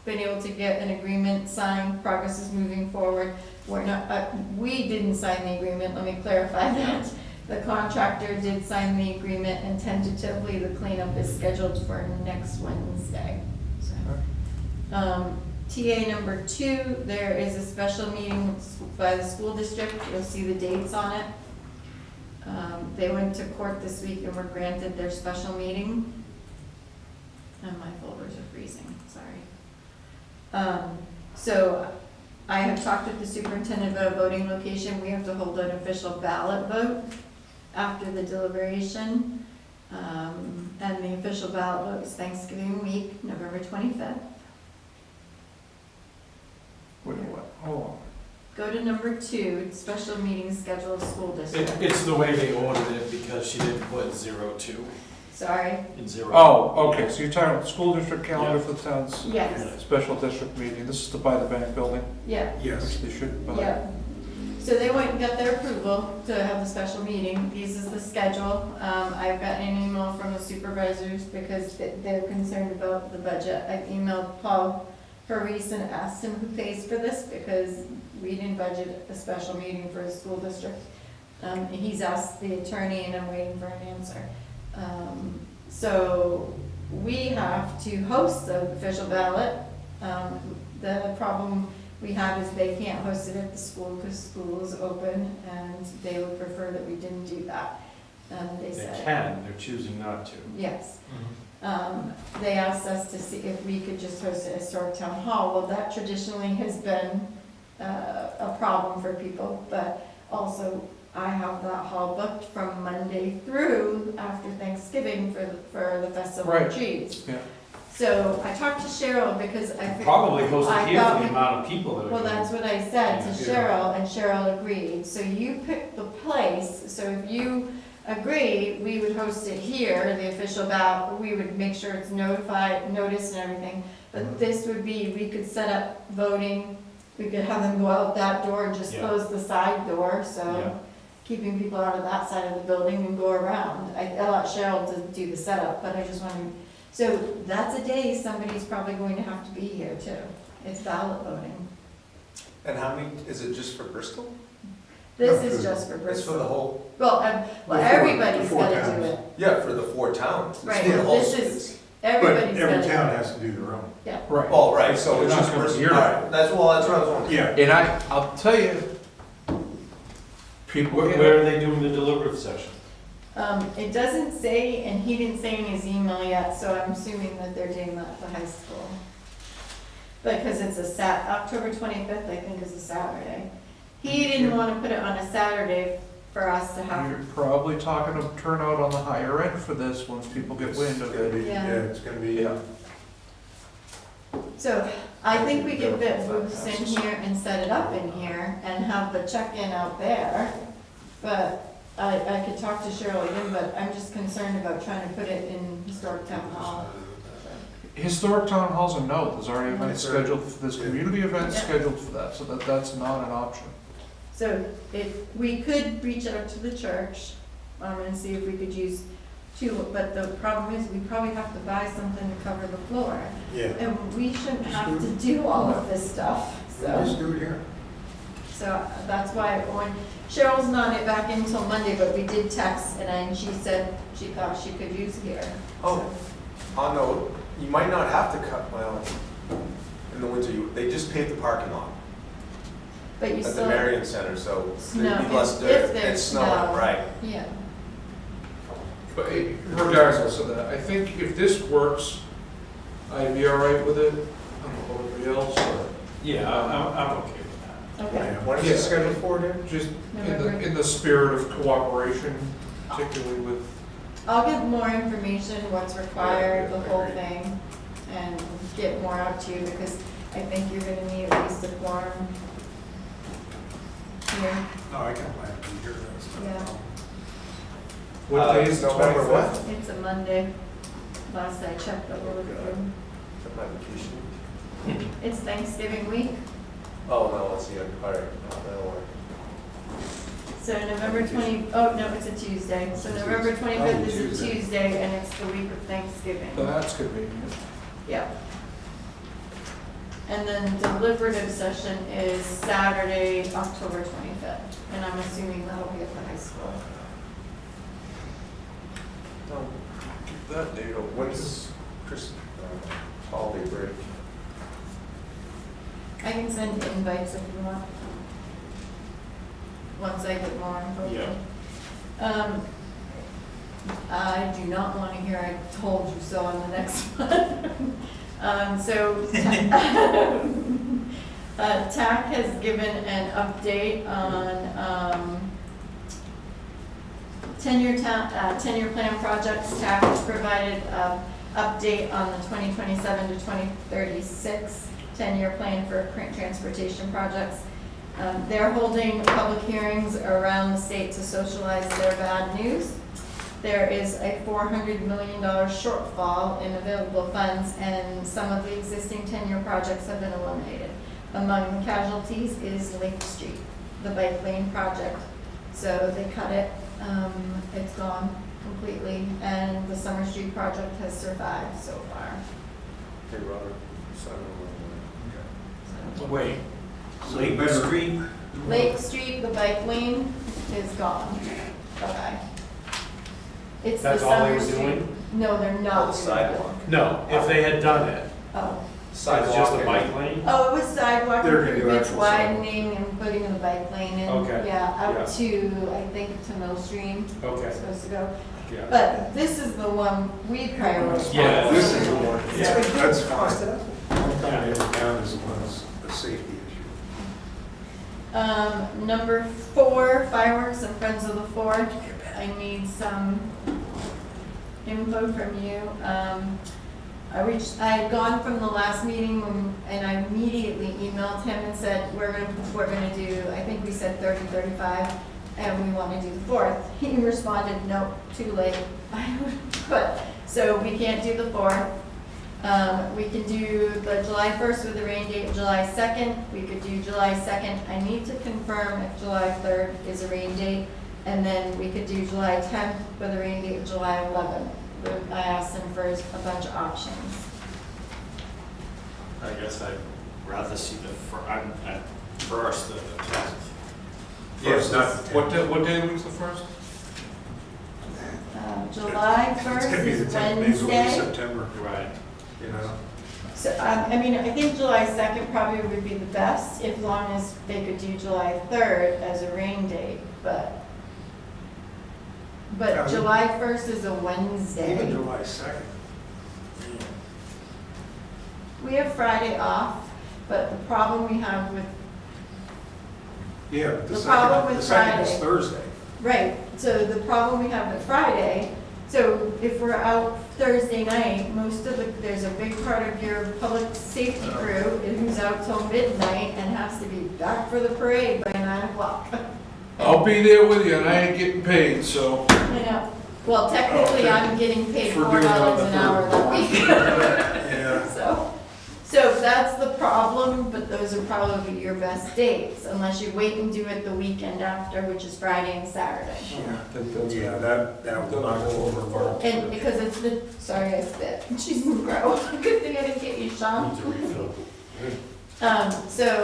been able to get an agreement signed, progress is moving forward. We're not, we didn't sign the agreement, let me clarify that. The contractor did sign the agreement, and tentatively the cleanup is scheduled for next Wednesday. So, TA number 2, there is a special meeting by the school district, you'll see the dates on it. They went to court this week and were granted their special meeting. And my folders are freezing, sorry. So I have talked with the superintendent about a voting location. We have to hold an official ballot vote after the deliberation. And the official ballot vote is Thanksgiving week, November 25th. Wait, what? Hold on. Go to number 2, special meeting schedule of school district. It's the way they ordered it because she didn't put 02 Sorry, in 0. Oh, okay, so you're talking about the school district calendar for the town's yes, special district meeting. This is to buy the bank building, yeah, Yes. which they should buy. yeah. So they went and got their approval to have the special meeting. This is the schedule. I've gotten an email from the supervisors because they're concerned about the budget. I've emailed Paul Paris and asked him who pays for this because we didn't budget a special meeting for his school district. He's asked the attorney and I'm waiting for an answer. So we have to host the official ballot. The problem we have is they can't host it at the school because school is open and they would prefer that we didn't do that. They They said. can, they're choosing not to. Yes. They asked us to see if we could just host it at Historic Town Hall. Well, that traditionally has been a problem for people, but also I have that hall booked from Monday through after Thanksgiving for the Festival Right. of Trees. Yeah. So I talked to Cheryl because I figured. Probably host I it here thought for the we- amount of people that are Well, going. that's what I said to Yeah. Cheryl, and Cheryl agreed. So you pick the place, so if you agree, we would host it here, the official ballot, we would make sure it's notified, noticed and everything. But this would be, we could set up voting, we could have them go out that door and just Yeah. close the side door, Yeah. so keeping people out of that side of the building and go around. I allowed Cheryl to do the setup, but I just wanted, so that's a day somebody's probably going to have to be here too. It's ballot voting. And how many, is it just for Bristol? This No, is for- just for It's for Bristol. the whole, Well, The everybody's four gotta do towns. it. yeah, for the 4 towns. It's Right, for the whole- this is- it's- But Everybody's every gotta town do it. has to do their own. Right. Oh, right, so You're it's not just gonna Bristol, hear all that. right, that's what I was wondering. Yeah. And I'll tell you, people, Where are they doing the deliberative session? It doesn't say, and he didn't say in his email yet, so I'm assuming that they're doing that at the high school. Because it's October 25th, I think is a Saturday. He didn't wanna put it on a Saturday for us to have. you're probably talking of turnout on the higher end for this, once people get wind of it. Yeah. Yeah, it's gonna be, Yeah. So I think we could fit booths in here and set it up in here and have the check-in out there. But I could talk to Cheryl again, but I'm just concerned about trying to put it in Historic Town Hall. Historic Town Hall's a no, there's already Yeah. events scheduled, there's community events Yeah. scheduled for that, so that's not an option. So we could reach out to the church, and see if we could use two, but the problem is we probably have to buy something to cover the floor. yeah. And we shouldn't have to do all of this stuff, Let's so. do it here. So that's why when Cheryl's not back until Monday, but we did text and she said she thought she could use here. Oh. On the, you might not have to cut, well, in the winter, they just paved the parking lot But you at the still, Marion Center, so Snow, there'd be less if dirt. there's It's snowing, snow. right. yeah, But regardless of that, I think if this works, I'd be all right with it. I don't know everybody else, or. Yeah, I'm okay with that. okay. Yeah. When is Yeah, it scheduled for, Dan? Just November. in the spirit of cooperation, particularly with, I'll get more information, what's required, Yeah, the whole agreed. thing, and get more out to you, because I think you're gonna need at least a quorum here. No, I can plan to be here, that's not a Yeah. problem. what day is the November 25th? what? It's a Monday, last I checked, but we'll look Is that my vacation? It's Thanksgiving week, Oh, no, let's see, all right, that'll work. so November 20, oh, no, it's a Tuesday, so November 25th is a Tuesday, and it's the week of Thanksgiving. That's convenient. Yeah. And then deliberative session is Saturday, October 25th, and I'm assuming that'll be at the high school. No, keep that date open. When's holiday break? I can send invites if you want. Once I get more info. Yeah. I do not want to hear I told you so on the next one. TAC has given an update on, 10-year plan projects, TAC provided update on the 2027 to 2036 10-year plan for current transportation projects. They're holding public hearings around the state to socialize their bad news. There is a $400 million shortfall in available funds, and some of the existing 10-year projects have been eliminated. Among the casualties is Lake Street, the bike lane project. So they cut it, it's gone completely, and the Summer Street project has survived so far. Hey, Robert, sign So- Wait, So Lake better- Street? Lake Street, the bike lane is gone. Bye-bye. It's the That's all they Summer were Street. doing? No, they're Oh, not. the doing it. sidewalk. No, if they had done it, Oh. it's just a bike lane? Oh, it was sidewalk They're gonna do improvements, actual sidewalk. widening and putting the bike lane in. Okay, Yeah, yeah. out to, I think, to Mill Stream, Okay, it's supposed to go. yeah. But this is the one we prioritize. Yeah. This is the one, Yeah. that's fine. One kind of down is the one that's a safety issue. Number 4, fireworks and Friends of the Fourth. I need some info from you. I had gone from the last meeting and I immediately emailed him and said, we're gonna do, I think we said 30, 35, and we want to do the 4th. He responded, nope, too late. But, so we can't do the 4th. We can do the July 1st with the rain date of July 2nd. We could do July 2nd. I need to confirm if July 3rd is a rain date. And then we could do July 10th with a rain date of July 11th. I asked him for a bunch of options. I guess I'd rather see at first than the 10th. Yes, not the What day of the week's the first? July It's 1st gonna be the is 10th, maybe it'll be Wednesday. September, Right. you know? So, I mean, I think July 2nd probably would be the best, as long as they could do July 3rd as a rain date, but Yeah. July 1st is a Even Wednesday. July 2nd. We have Friday off, but the problem we have with, Yeah, but The problem with the second is Friday. Thursday. right, so the problem we have with Friday, so if we're out Thursday night, there's a big part of your public safety crew who's out till midnight and has to be back for the parade by 9 o'clock. I'll be there with you, and I ain't getting paid, so. I know. Well, technically, Okay. I'm getting paid For doing it on $4 the an hour that week. Yeah. So that's the problem, but those are probably your best dates, unless you wait and do it the weekend after, which is Friday and Saturday. Yeah, that will not go over well. And because sorry, I spit. She's grow. Good thing I didn't get you, Sean. Need to refill. So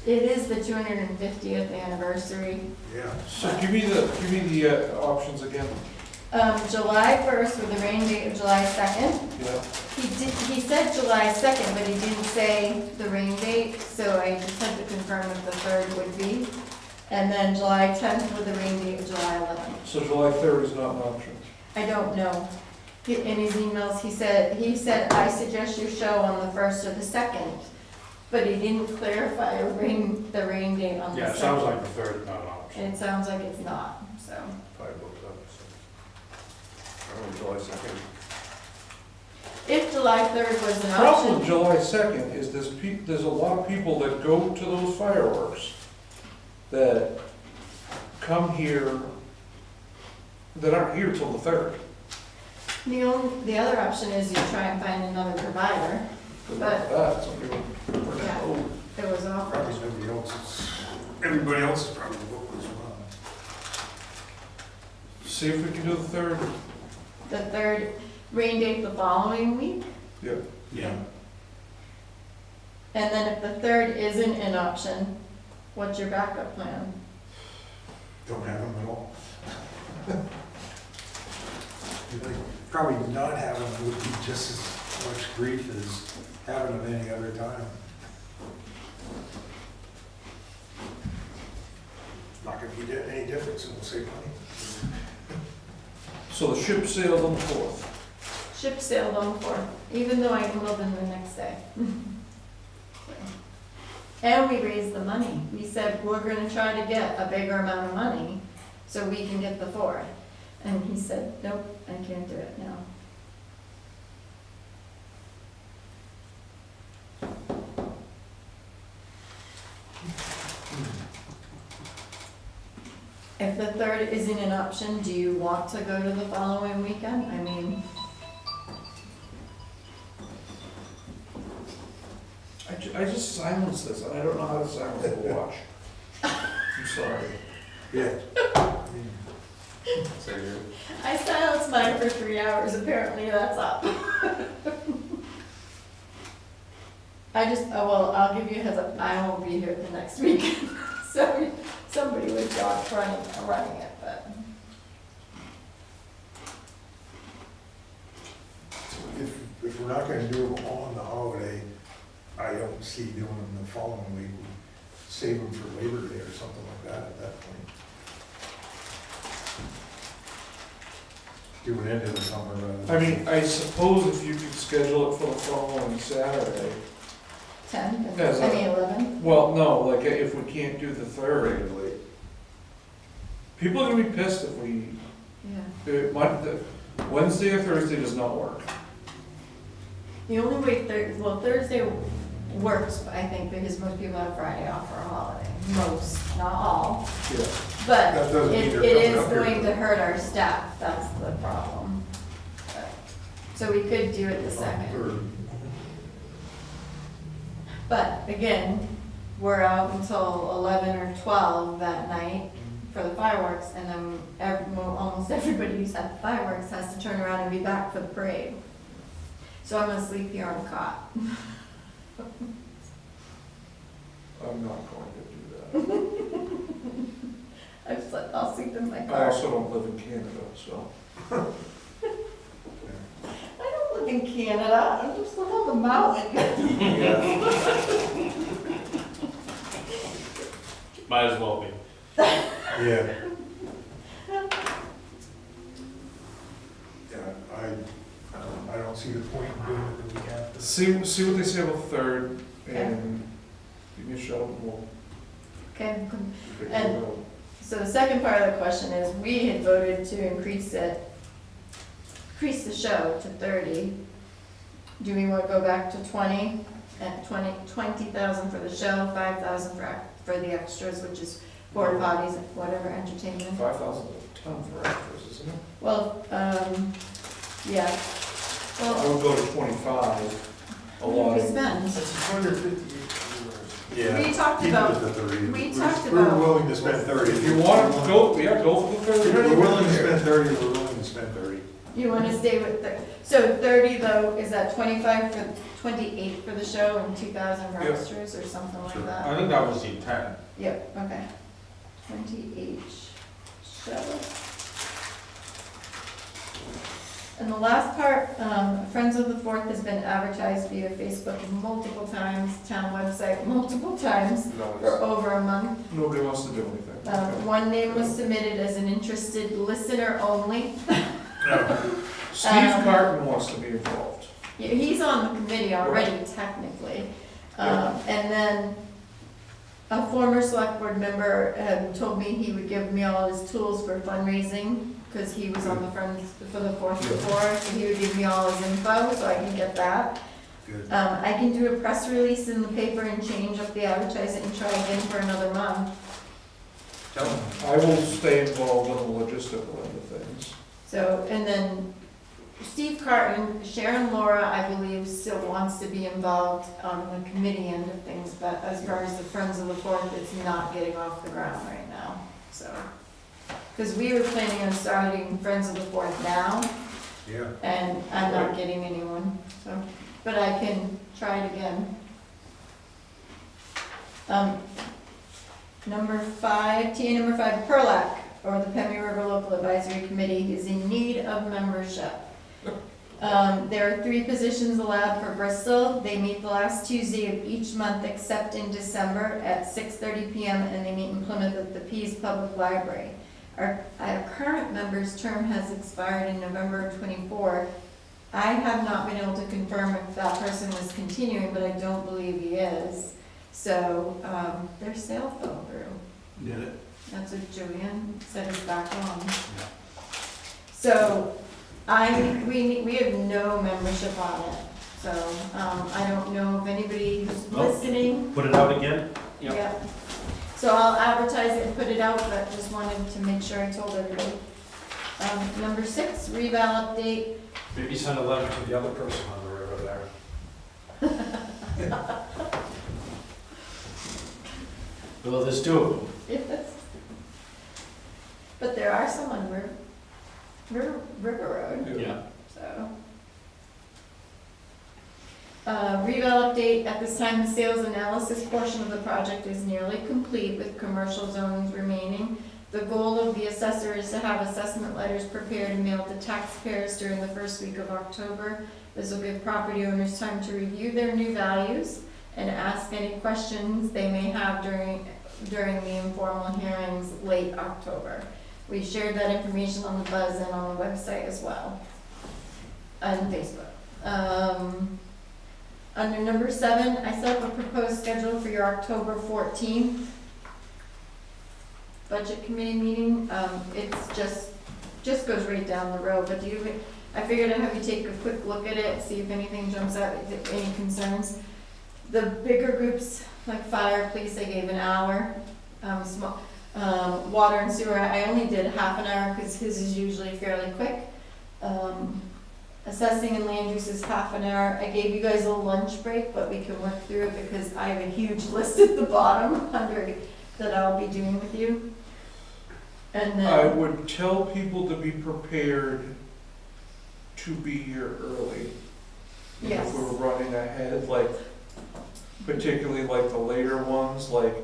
it is the 250th anniversary. Yeah. So give me the options again. July 1st with the rain date of July 2nd. Yeah. He said July 2nd, but he didn't say the rain date, so I just had to confirm if the 3rd would be. And then July 10th with the rain date of July 11th. So July 3rd is not an option. I don't know. In his emails, he said, I suggest you show on the 1st or the 2nd, but he didn't clarify the rain date on the 2nd. Yeah, it sounds like the 3rd, not an option. And it sounds like it's not, so. 5 books up, so. July 2nd. If July 3rd was an Problem with option, July 2nd is there's a lot of people that go to those fireworks that come here, that aren't here till the 3rd. the other option is you try and find another provider. But- Some people, Yeah. oh, It was offered. Probably everybody else is probably booked as well. see if we can do the 3rd. The 3rd, rain date the following week. Yeah. Yeah. And then if the 3rd isn't an option, what's your backup plan? Don't have them at all. Probably not having them would be just as much grief as having them any other time. Not gonna be any difference, and we'll save money. So the ship sailed on the 4th. Ship sailed on the 4th, even though I emailed them the next day. And we raised the money. We said, we're gonna try to get a bigger amount of money so we can get the 4th. And he said, nope, I can't do it now. If the 3rd isn't an option, do you want to go to the following weekend? I mean, I just silenced this, I don't know how to silence the watch. I'm sorry. Yeah. I silenced mine for 3 hours, apparently that's up. I'll give you a heads up, I won't be here the next week. So somebody with Josh running it, but. If we're not gonna do them on the holiday, I don't see doing them the following week. We save them for Labor Day or something like that at that point. Do an end of the summer rather than. I mean, I suppose if you could schedule it for the following Saturday. 10, Yes, 11? Well, no, like if we can't do the 3rd, people are gonna be pissed if we, Yeah. Wednesday or Thursday does not work. The only way, Thursday works, I think, because most people have Friday off for a holiday. Most, not all. Yeah. But That doesn't mean it they're is coming up here going for to it. hurt our staff, that's the problem. So we could do it the 2nd. But again, we're out until 11 or 12 that night for the fireworks, and then almost everybody who's at the fireworks has to turn around and be back for the parade. So I'm gonna sleep here on the cot. I'm not going to do that. I'll sleep in my I car. also don't live in Canada, so. I don't live in Canada, I just live on the mountain. Might as well be. Yeah. I don't see the point in doing it the week after. See what they say about the 3rd, Okay. and give me a shout, and we'll Okay, figure And- it out. so the second part of the question is, we had voted to increase the show to 30. Do we want to go back to 20, and 20,000 for the show, 5,000 for the extras, which is porta potties, whatever, entertainment? 5,000 is a ton for extras, isn't it? Well, yeah. I Well, would go to 25, a what lot. did we spend? It's 258 euros. Yeah. We talked Keep it about, at the 30. we We're- talked We're about- willing to spend 30. If you want to go, go for the 30. If we're willing to spend 30, we're willing to spend 30. you want to stay with so 30 though, is that 28 for the show and 2,000 for Yep. extras or something Sure. like that? I think that was the intent. Yep, okay. 28 show. And the last part, Friends of the Fourth has been advertised via Facebook multiple times, town website multiple times for over a month. Nobody wants to do anything. One name was submitted as an interested listener only. Steve Carton wants to be involved. Yeah, he's on the committee already technically. And then a former select board member had told me he would give me all his tools for fundraising, because he was on the Friends for the Fourth before, so he would give me all his info, so I can get that. Good. I can do a press release in the paper and change up the advertising and try again for another month. Tell them. I will stay involved in the logistical end of things. So, and then Steve Carton, Sharon Laura, I believe, still wants to be involved on the committee end of things, but as far as the Friends of the Fourth, it's not getting off the ground right now, so. Because we were planning on starting Friends of the Fourth now, Yeah. and I'm not getting anyone, so, but I can try it again. Number 5, TA number 5, PERLAC, or the Pemmy River Local Advisory Committee, is in need of membership. There are 3 positions allowed for Bristol. They meet the last Tuesday of each month except in December at 6:30 PM, and they meet in Plymouth at the Pease Public Library. Our current member's term has expired in November of '24. I have not been able to confirm if that person was continuing, but I don't believe he is. So, their sale fell through. Did it? That's what Joanne said is back on. So, we have no membership on it, so, I don't know if anybody's Well, listening. Put it out again? Yeah. So I'll advertise it and put it out, but just wanted to make sure I told everybody. Number 6, reval update. Maybe send a letter to the other person on the river there. Well, there's 2 of them. Yes. But there are some on River Road, Yeah. so. Reval update, at this time, the sales analysis portion of the project is nearly complete with commercial zones remaining. The goal of the assessor is to have assessment letters prepared and mailed to taxpayers during the first week of October. This will give property owners time to review their new values and ask any questions they may have during the informal hearings late October. We shared that information on the Buzz and on the website as well, and Facebook. Under number 7, I set up a proposed schedule for your October 14th budget committee meeting. It's just goes right down the road, but I figured I'd have you take a quick look at it, see if anything jumps out, any concerns. The bigger groups, like fire, police, I gave an hour. Water and sewer, I only did half an hour because his is usually fairly quick. Assessing and land use is half an hour. I gave you guys a lunch break, but we can work through it because I have a huge list at the bottom that I'll be doing with you. And I then, would tell people to be prepared to be here early. Yes. If we're running ahead, like, particularly like the later ones, like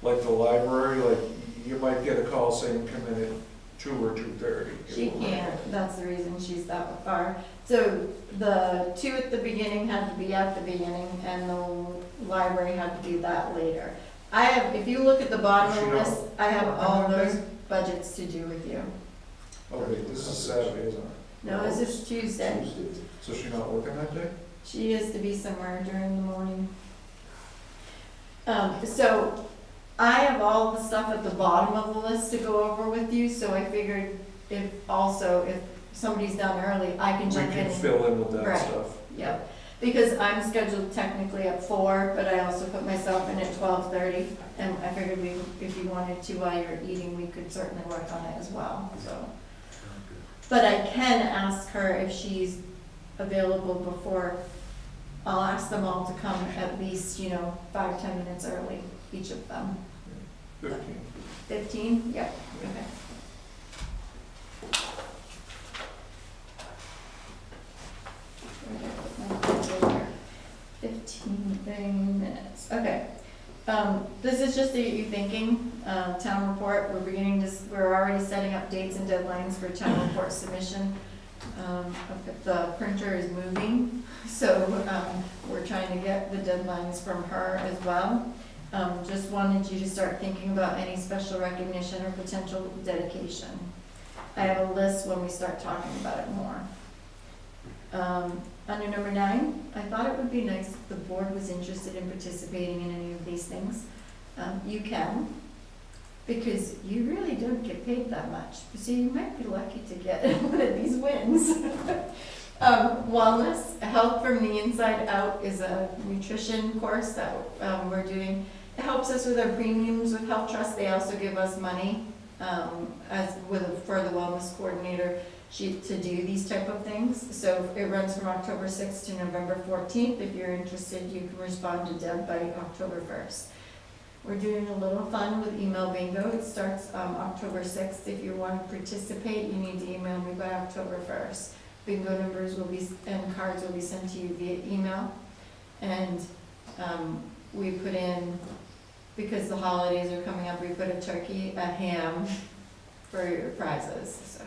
the library, like, you might get a call saying come in at 2 or 2:30. she can't, that's the reason she's that far. So the 2 at the beginning had to be at the beginning, and the library had to do that later. I have, if you look at the bottom of the list, I have all those budgets to do with you. Oh wait, this is Saturday, isn't it? No, this is Tuesday. So she's not working that day? She is to be somewhere during the morning. So I have all the stuff at the bottom of the list to go over with you, so I figured if somebody's done early, I can We jump in. can fill in with that Right. stuff. Yep, because I'm scheduled technically at 4, but I also put myself in at 12:30, and I figured if you wanted to while you're eating, we could certainly work on it as well, so. But I can ask her if she's available before, I'll ask them all to come at least, 5-10 minutes early, each of them. 15. 15? Yep, okay. Where did I put my calculator? 15 minutes, okay. This is just you thinking, town report, we're already setting up dates and deadlines for town report submission. The printer is moving, so, we're trying to get the deadlines from her as well. Just wanted you to start thinking about any special recognition or potential dedication. I have a list when we start talking about it more. Under number 9, I thought it would be nice if the board was interested in participating in any of these things. You can, because you really don't get paid that much. So you might be lucky to get one of these wins. Wellness, Health from the Inside Out is a nutrition course that we're doing. It helps us with our premiums with Health Trust. They also give us money for the wellness coordinator to do these type of things. So it runs from October 6th to November 14th. If you're interested, you can respond to Deb by October 1st. We're doing a little fun with email bingo. It starts October 6th. If you want to participate, you need to email me by October 1st. Bingo numbers and cards will be sent to you via email. And we put in, because the holidays are coming up, we put a turkey, a ham for your prizes. So.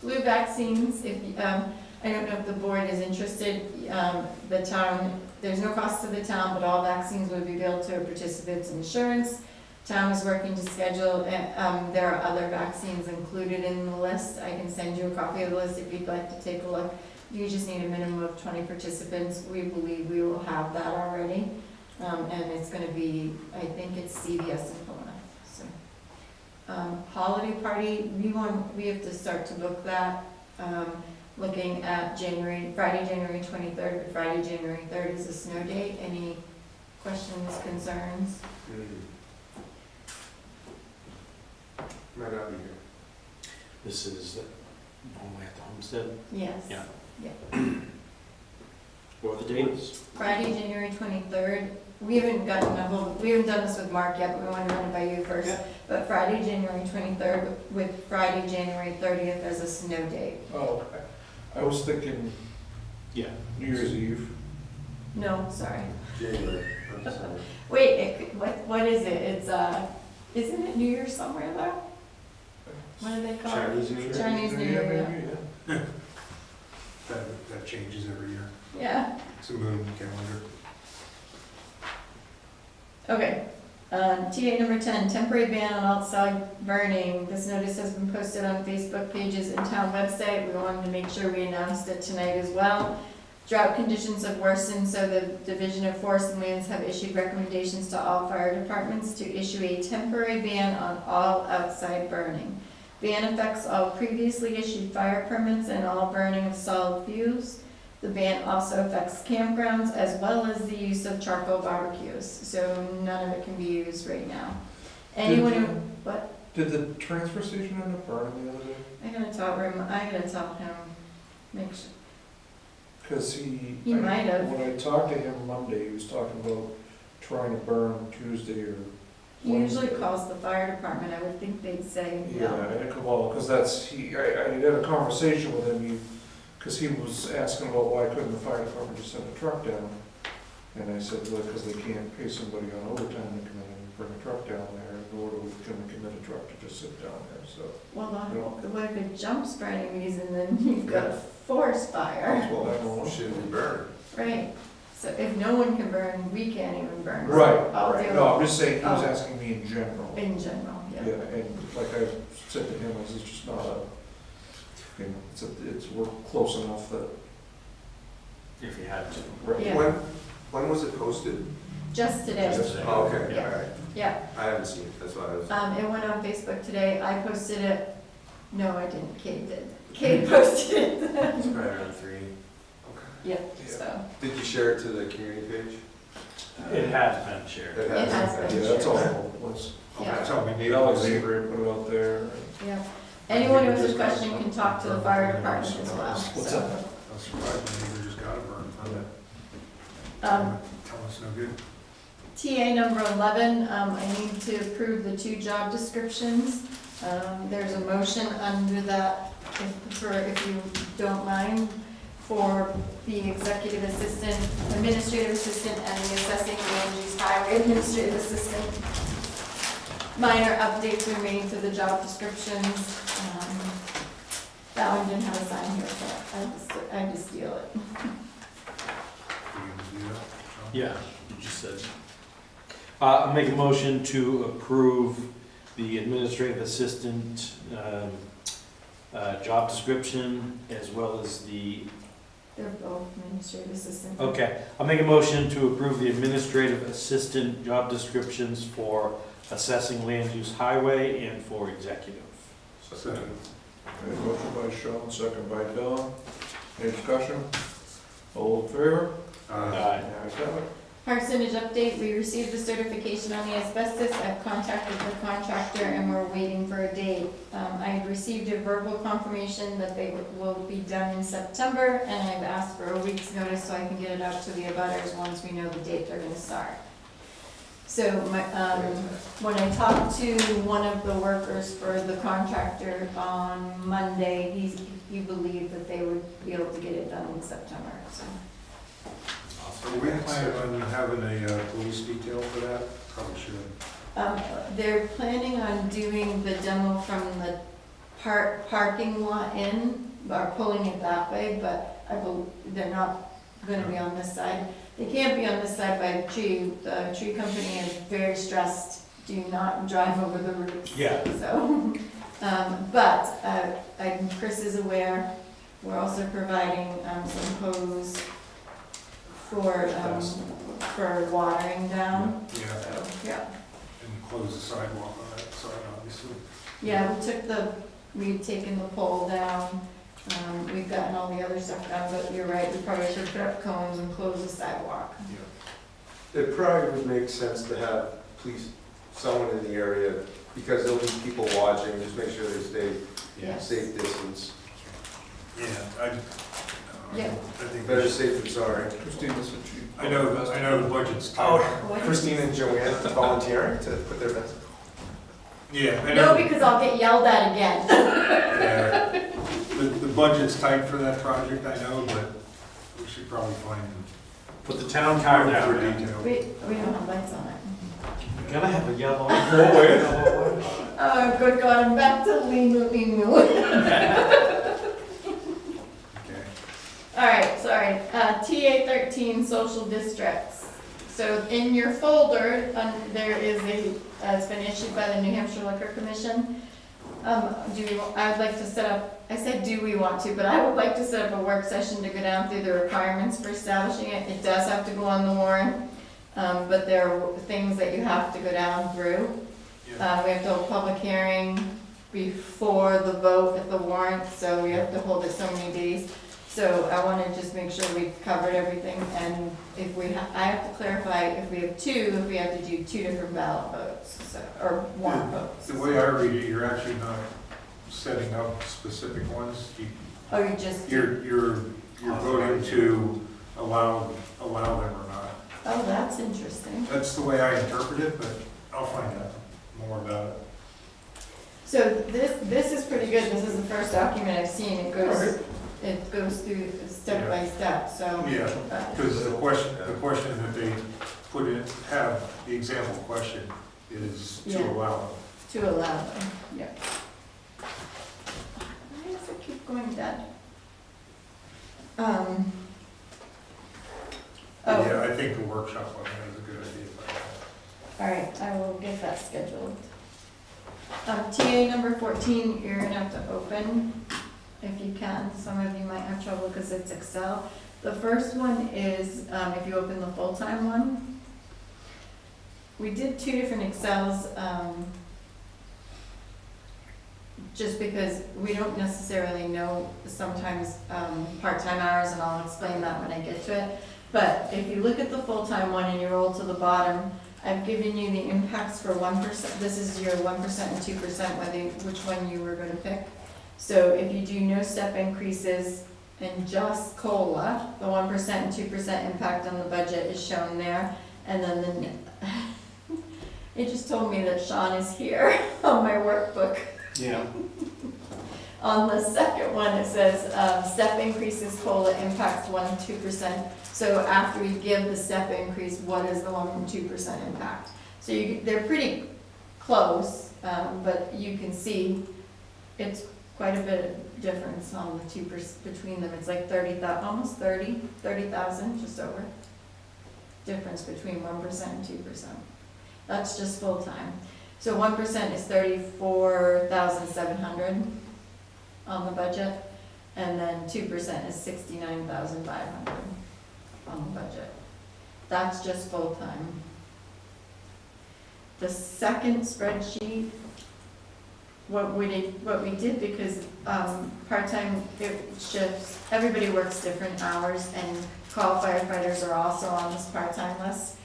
Flu vaccines, I don't know if the board is interested, the town, there's no cost to the town, but all vaccines would be billed to participants' insurance. Town is working to schedule, there are other vaccines included in the list. I can send you a copy of the list if you'd like to take a look. You just need a minimum of 20 participants. We believe we will have that already. and it's gonna be, I think it's CVS in Pomona, so. Holiday party, we have to start to book that, looking at Friday, January 23rd, but Friday, January 3rd is a snow date. Any questions, concerns? Might not be here. This is normally at the homestead, Yes. Yeah. Yeah. or the dates? Friday, January 23rd, we haven't done this with Mark yet, but we want to run it by you first. Yeah. But Friday, January 23rd, with Friday, January 30th as a snow date. Oh, okay. I was thinking Yeah. New Year's Eve. No, sorry. January, I'm sorry. Wait, what is it? It's, isn't it New Year's somewhere though? What do they call it? Chinese New Year? Chinese New Year, maybe, yeah. That changes every year. yeah. It's a moon calendar. Okay. TA number 10, temporary ban on outside burning. This notice has been posted on Facebook pages and town website. We wanted to make sure we announced it tonight as well. Drought conditions have worsened, so the Division of Forest and Lands have issued recommendations to all fire departments to issue a temporary ban on all outside burning. Ban affects all previously issued fire permits and all burning of solid fuels. The ban also affects campgrounds as well as the use of charcoal barbecues, so none of it can be used right now. Anyone who, what? Did the transfer station end up burning the other day? I gotta tell him, make sure. Because he. He might have. When I talked to him Monday, he was talking about trying to burn Tuesday or He usually Wednesday. calls the fire department, I would think they'd say Yeah, no. well, because that's, I had a conversation with him, because he was asking about why couldn't the fire department just send a truck down? And I said, well, because they can't pay somebody on overtime to come in and bring a truck down there, nor do we can commit a truck to just sit down there, so. Well, what if it jumps for any reason, then you've got a forest fire, Well, I don't know. Shouldn't be burned. right? So if no one can burn, we can't even burn. So Right, I'll right. do No, I'm just saying, he was Oh. asking me in general. in general, Yeah, yeah. and like I said to him, it's just not a, you know, we're close enough that. If you had to. Right. Yeah. When was it posted? Just today, Just- Oh, okay, Yeah. all right. yeah. I haven't seen it, that's why I was. It went on Facebook today, I posted it, no, I didn't, Kate did. Kate posted it, It's probably around 3. yep, so, Did you share it to the community page? It has been shared. It has been. Yeah, that's all it was. yeah, That's all we need. Alexander put it out there. yeah. Anyone who has a question can talk to the fire department as well, What's so. that? I was surprised my neighbor just got a burn. Um, Tell us no good. TA number 11, I need to approve the 2 job descriptions. There's a motion under that, if you don't mind, for the executive assistant, administrative assistant, and the assessing land use highway administrative assistant. Minor updates were made to the job descriptions. That one didn't have a sign here, so I had to steal it. You gonna do that, Sean? Yeah, you just said. I make a motion to approve the administrative assistant job description as well as the, They're both administrative assistants. okay. I'll make a motion to approve the administrative assistant job descriptions for assessing land use highway and for executive. Second. Okay, motion by Sean, second by Don. Any discussion? All in favor? Aye. Ayes have it. Parsonage update, we received the certification on the asbestos. I've contacted the contractor and we're waiting for a date. I have received a verbal confirmation that they will be done in September, and I've asked for a week's notice so I can get it out to the abutters once we know the date they're gonna start. So when I talked to one of the workers for the contractor on Monday, he believed that they would be able to get it done in September, so. Are we planning on having a police detail for that? Probably should. They're planning on doing the demo from the parking lot in, or pulling it that way, but they're not gonna be on this side. They can't be on this side by the tree. The tree company is very stressed, do not drive over the roots. Yeah. So, but Chris is aware. We're also providing some hose for watering down, Yeah, so, yeah. and close the sidewalk on that side, obviously. Yeah, we've taken the pole down, we've gotten all the other stuff done, but you're right, we probably should put up cones and close the sidewalk. It probably would make sense to have someone in the area, because there'll be people watching, just make sure they stay Yes. safe distance. Yeah, Yeah. I think Better safe than sorry. Christine, this is what you. I know the budget's tight. Oh, What? Christine and Joanne volunteering to put their best. Yeah, I No, know, because I'll get yelled at again. yeah, the budget's tight for that project, I know, but we should probably find Put the town car down, for man. detail. We don't have lights on it. You're gonna have a yellow. Oh, good God, I'm back to Limu Limu. Okay. All right, sorry, TA 13, social districts. So in your folder, there is it's been issued by the New Hampshire Liquor Commission. I would like to set up, I said do we want to, but I would like to set up a work session to go down through the requirements for establishing it. It does have to go on the warrant, but there are things that you have to go down through. We have to hold a public hearing before the vote at the warrant, so we have to hold it so many days. So I want to just make sure we've covered everything, and if I have to clarify, if we have if we have to do 2 different ballot votes, or warrant votes. The way I read it, you're actually not setting up specific ones. Oh, you just, You're voting to allow them or not. oh, that's interesting. That's the way I interpret it, but I'll find out more about it. So this is pretty good, this is the first document I've seen, it goes through step by step, so. Yeah, because the question that they put in, have the example question is to Yeah. allow them. To allow them, yeah. Why does it keep going dead? Oh, Yeah, I think the workshop on that is a good idea. all right, I will get that scheduled. TA number 14, you're gonna have to open if you can. Some of you might have trouble because it's Excel. The first one is, if you open the full-time one. We did 2 different Excels, just because we don't necessarily know sometimes part-time hours, and I'll explain that when I get to it. But if you look at the full-time one and you roll to the bottom, I've given you the impacts for 1%. This is your 1% and 2%, which one you were gonna pick. So if you do no step increases and just COLA, the 1% and 2% impact on the budget is shown there. And then it just told me that Sean is here on my workbook. Yeah. On the second one, it says, step increases COLA impacts 1 and 2%. So after you give the step increase, what is the 1 and 2% impact? So they're pretty close, but you can see it's quite a bit of difference on the 2% between them. It's like 30,000, just over. Difference between 1% and 2%. That's just full-time. So 1% is 34,700 on the budget, and then 2% is 69,500 on the budget. That's just full-time. The second spreadsheet, what we did, because part-time shifts, everybody works different hours, and call firefighters are also on this part-time list.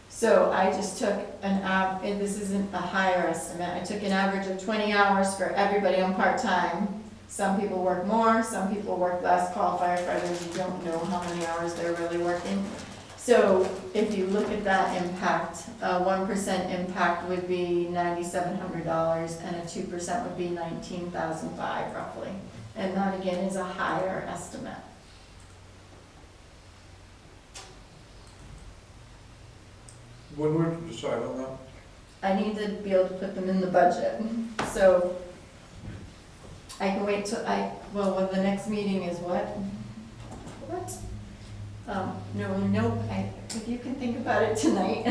So I just took and this isn't a higher estimate, I took an average of 20 hours for everybody on part-time. Some people work more, some people work less. Call firefighters, you don't know how many hours they're really working. So if you look at that impact, 1% impact would be $9,700, and a 2% would be $19,500 roughly. And that again is a higher estimate. When would you decide on that? I need to be able to put them in the budget, so I can wait till well, the next meeting is what? What? If you can think about it tonight,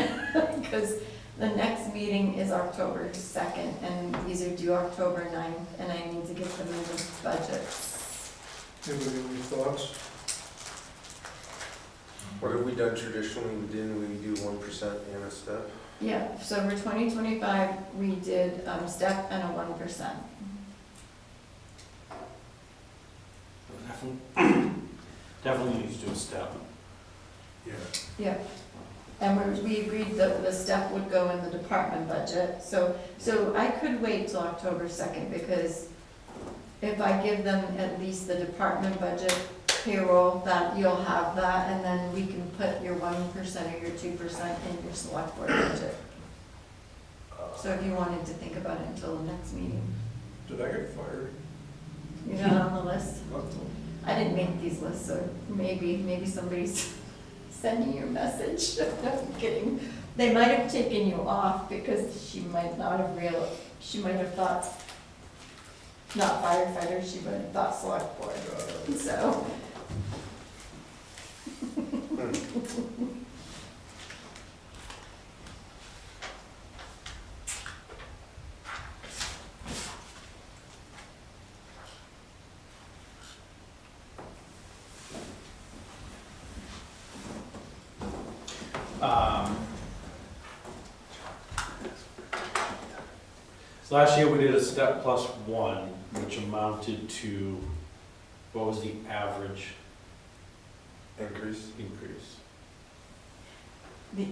because the next meeting is October 2nd, and these are due October 9th, and I need to get them in the budget. Anybody have any thoughts? What have we done traditionally? Didn't we do 1% and a step? Yeah, so for 2025, we did step and a 1%. Definitely needs to do a step. Yeah. Yeah, and we agreed that the step would go in the department budget, so I could wait till October 2nd, because if I give them at least the department budget payroll, that you'll have that, and then we can put your 1% or your 2% in your select board budget. So if you wanted to think about it until the next meeting, Did I get fired? you're not on the list. I didn't make these lists, so maybe somebody's sending you a message. I'm kidding. They might have taken you off because she might not have she might have thought, not firefighter, she might have thought select board, so. So last year we did a step plus 1, which amounted to, what was the average Increase? increase? The-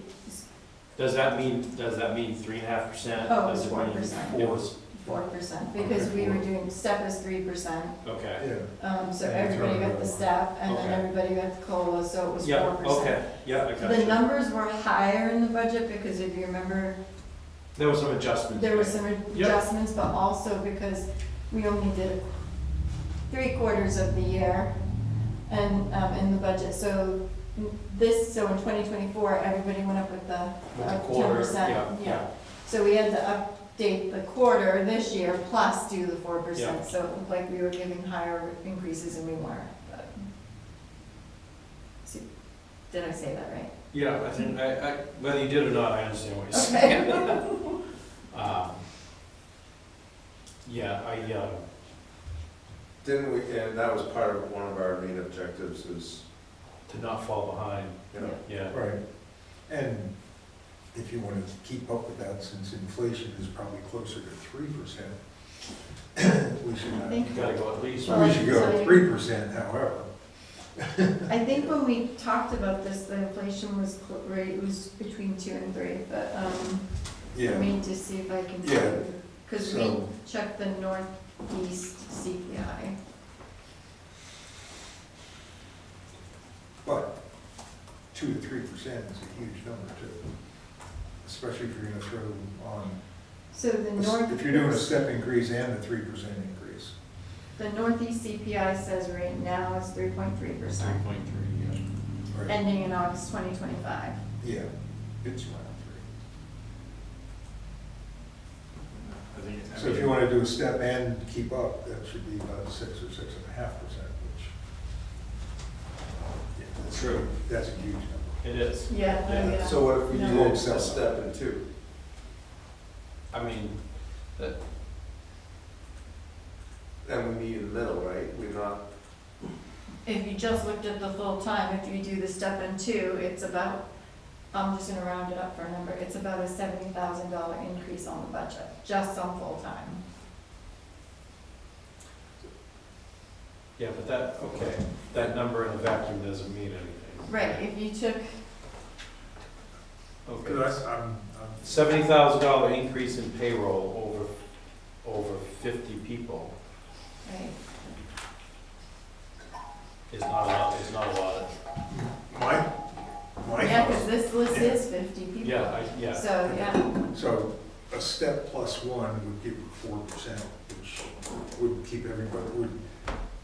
Does that mean 3.5%? Oh, it was Does it mean 4%. It was, 4%, because we were doing, step is 3%, okay. Yeah. so And everybody got the throw it step, and then Okay. everybody got the COLA, so it was 4%. Yeah, okay, yeah, I got The you. numbers were higher in the budget, because if you remember, There was some adjustments. there were made. some adjustments, but also because we only did 3/4 of the year and, in the budget, so so in 2024, everybody went up with the With the 10%. quarter, yeah. So we had to update the quarter this year, plus do the 4%, Yeah. so it looked like we were giving higher increases and we weren't, but. See, did I say that right? Yeah, I think, whether you did or not, I understand what you're saying. Okay. Yeah, Didn't we, and that was part of one of our main objectives is, to not fall behind, you know, yeah. Right. And if you want to keep up with that, since inflation is probably closer to 3%, we should I not, think- You gotta go at least. Well, we should go 3%, however. I think when we talked about this, the inflation was, it was between 2 and 3, but, Yeah. let me just see if I can. Yeah, Because we so- checked the northeast CPI. But 2 to 3% is a huge number too, especially if you're going to throw on, So the north. if you're doing a step increase and a 3% increase. The northeast CPI says right now it's 3.3%, 3.3, yeah. Right. ending in August 2025. Yeah, it's around I think 3. So if you want to do a step and keep up, that should be about 6 or 6.5%, which. Yeah, that's- True. That's a huge number. It is. Yeah, Yeah. yeah. so what if we No. did a step and 2? I mean, that, And we meet in the middle, right? We're not, If you just looked at the full time, if you do the step in 2, it's about, I'm just gonna round it up for a number, it's about a $70,000 increase on the budget, just on full time. yeah, but that, okay, that number in a vacuum doesn't mean anything. Right, if you took, Because Okay, I'm, $70,000 increase in payroll over 50 people right, is not a lot. my yeah, thought, because this list is 50 people. Yeah. So, yeah, so a step plus 1 would give you 4%, which would keep everybody, would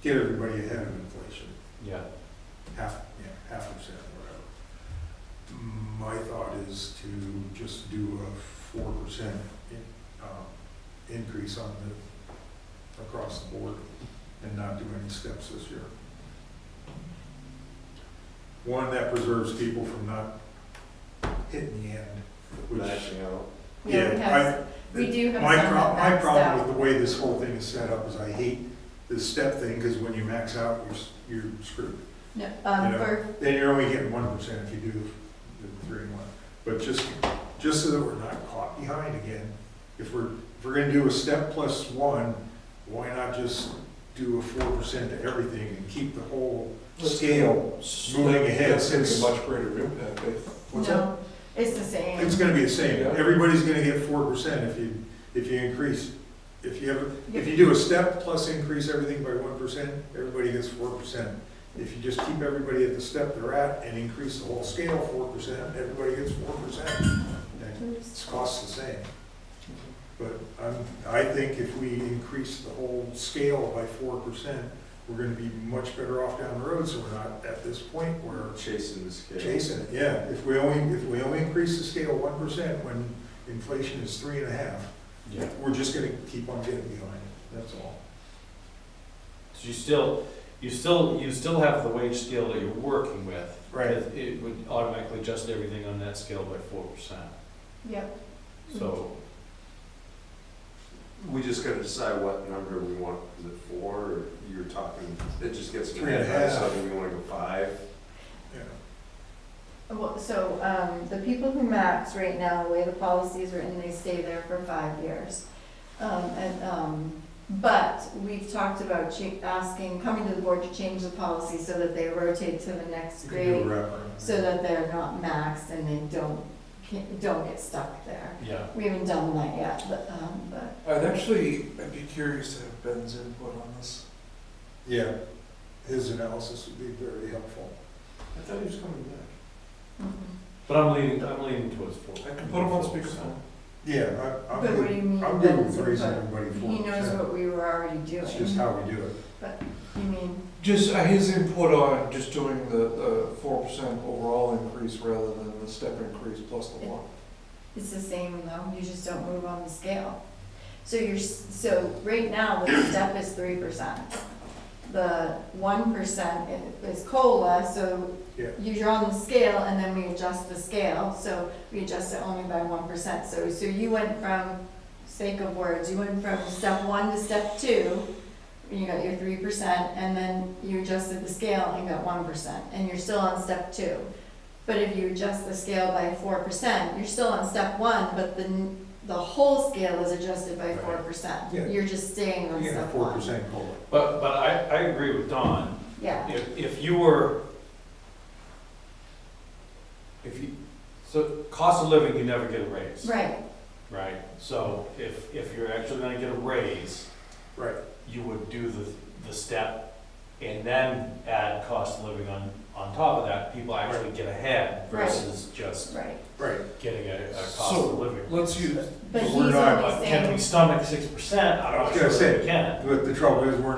get everybody ahead of inflation, Yeah, half percent, whatever. My thought is to just do a 4% increase on across the board and not do any steps this year. One, that preserves people from not hitting the end, which. matching out. yeah, we have, we do have some that My maxed problem out. with the way this whole thing is set up is I hate this step thing, because when you max out, you're screwed. No, You know, for, then you're only getting 1% if you do the 3 and 1. But just so that we're not caught behind again, if we're gonna do a step plus 1, why not just do a 4% to everything and keep the whole scale moving ahead? That's gonna be Since a much greater impact. what's that? no, it's the same. It's gonna be the same. Yeah. Everybody's gonna get 4% if you increase. If you do a step plus increase everything by 1%, everybody gets 4%. If you just keep everybody at the step they're at and increase the whole scale 4%, everybody gets 4%. And it's cost the same. But I think if we increase the whole scale by 4%, we're gonna be much better off down the road, so we're not at this point where Chasing the scale. chasing it, yeah. If we only increase the scale 1% when inflation is 3.5, Yeah. we're just gonna keep on getting behind it, that's all. So you still have the wage scale that you're working with. Right. It would automatically adjust everything on that scale by 4%. Yep. So, We just gotta decide what number we want, is it 4, or you're talking, it just gets me 3.5. so we wanna go 5? Yeah. Well, so, the people who max right now, the way the policy is written, they stay there for 5 years. But we've talked about coming to the board to change the policy so that they rotate to the next You can do a grade, wraparound. so that they're not maxed and they don't get stuck there. yeah. We haven't done that yet, but, I'd be curious to have Ben's input on this. Yeah, his analysis would be very helpful. I thought he was coming back. mhm. But I'm leaning towards 4. I can put him on speakerphone. Yeah, I'm But what do you good, mean? I'm good Ben's with raising input? everybody 4%. He knows what we were already doing. It's just how we do it. You mean, Just his input on just doing the 4% overall increase rather than the step increase plus the 1. it's the same though, you just don't move on the scale. So right now, the step is 3%. The 1% is COLA, so Yeah. you're on the scale and then we adjust the scale, so we adjust it only by 1%. So you went from, sake of words, you went from step 1 to step 2, you got your 3%, and then you adjusted the scale and got 1%, and you're still on step 2. But if you adjust the scale by 4%, you're still on step 1, but the whole scale is adjusted by 4%. Yeah. You're just staying on You get a step 1. 4% COLA. But I agree with Don. Yeah, If you were, so cost of living, you never get a raise. right, Right? So if you're actually gonna get a raise, Right. you would do the step and then add cost of living on top of that. People actually get ahead Right. versus just right. Right. getting a cost So, of living. Let's use, But But he's we're not- only But can we saying, stomach 6%? I'm I was not gonna sure say, we can. But the trouble is, we're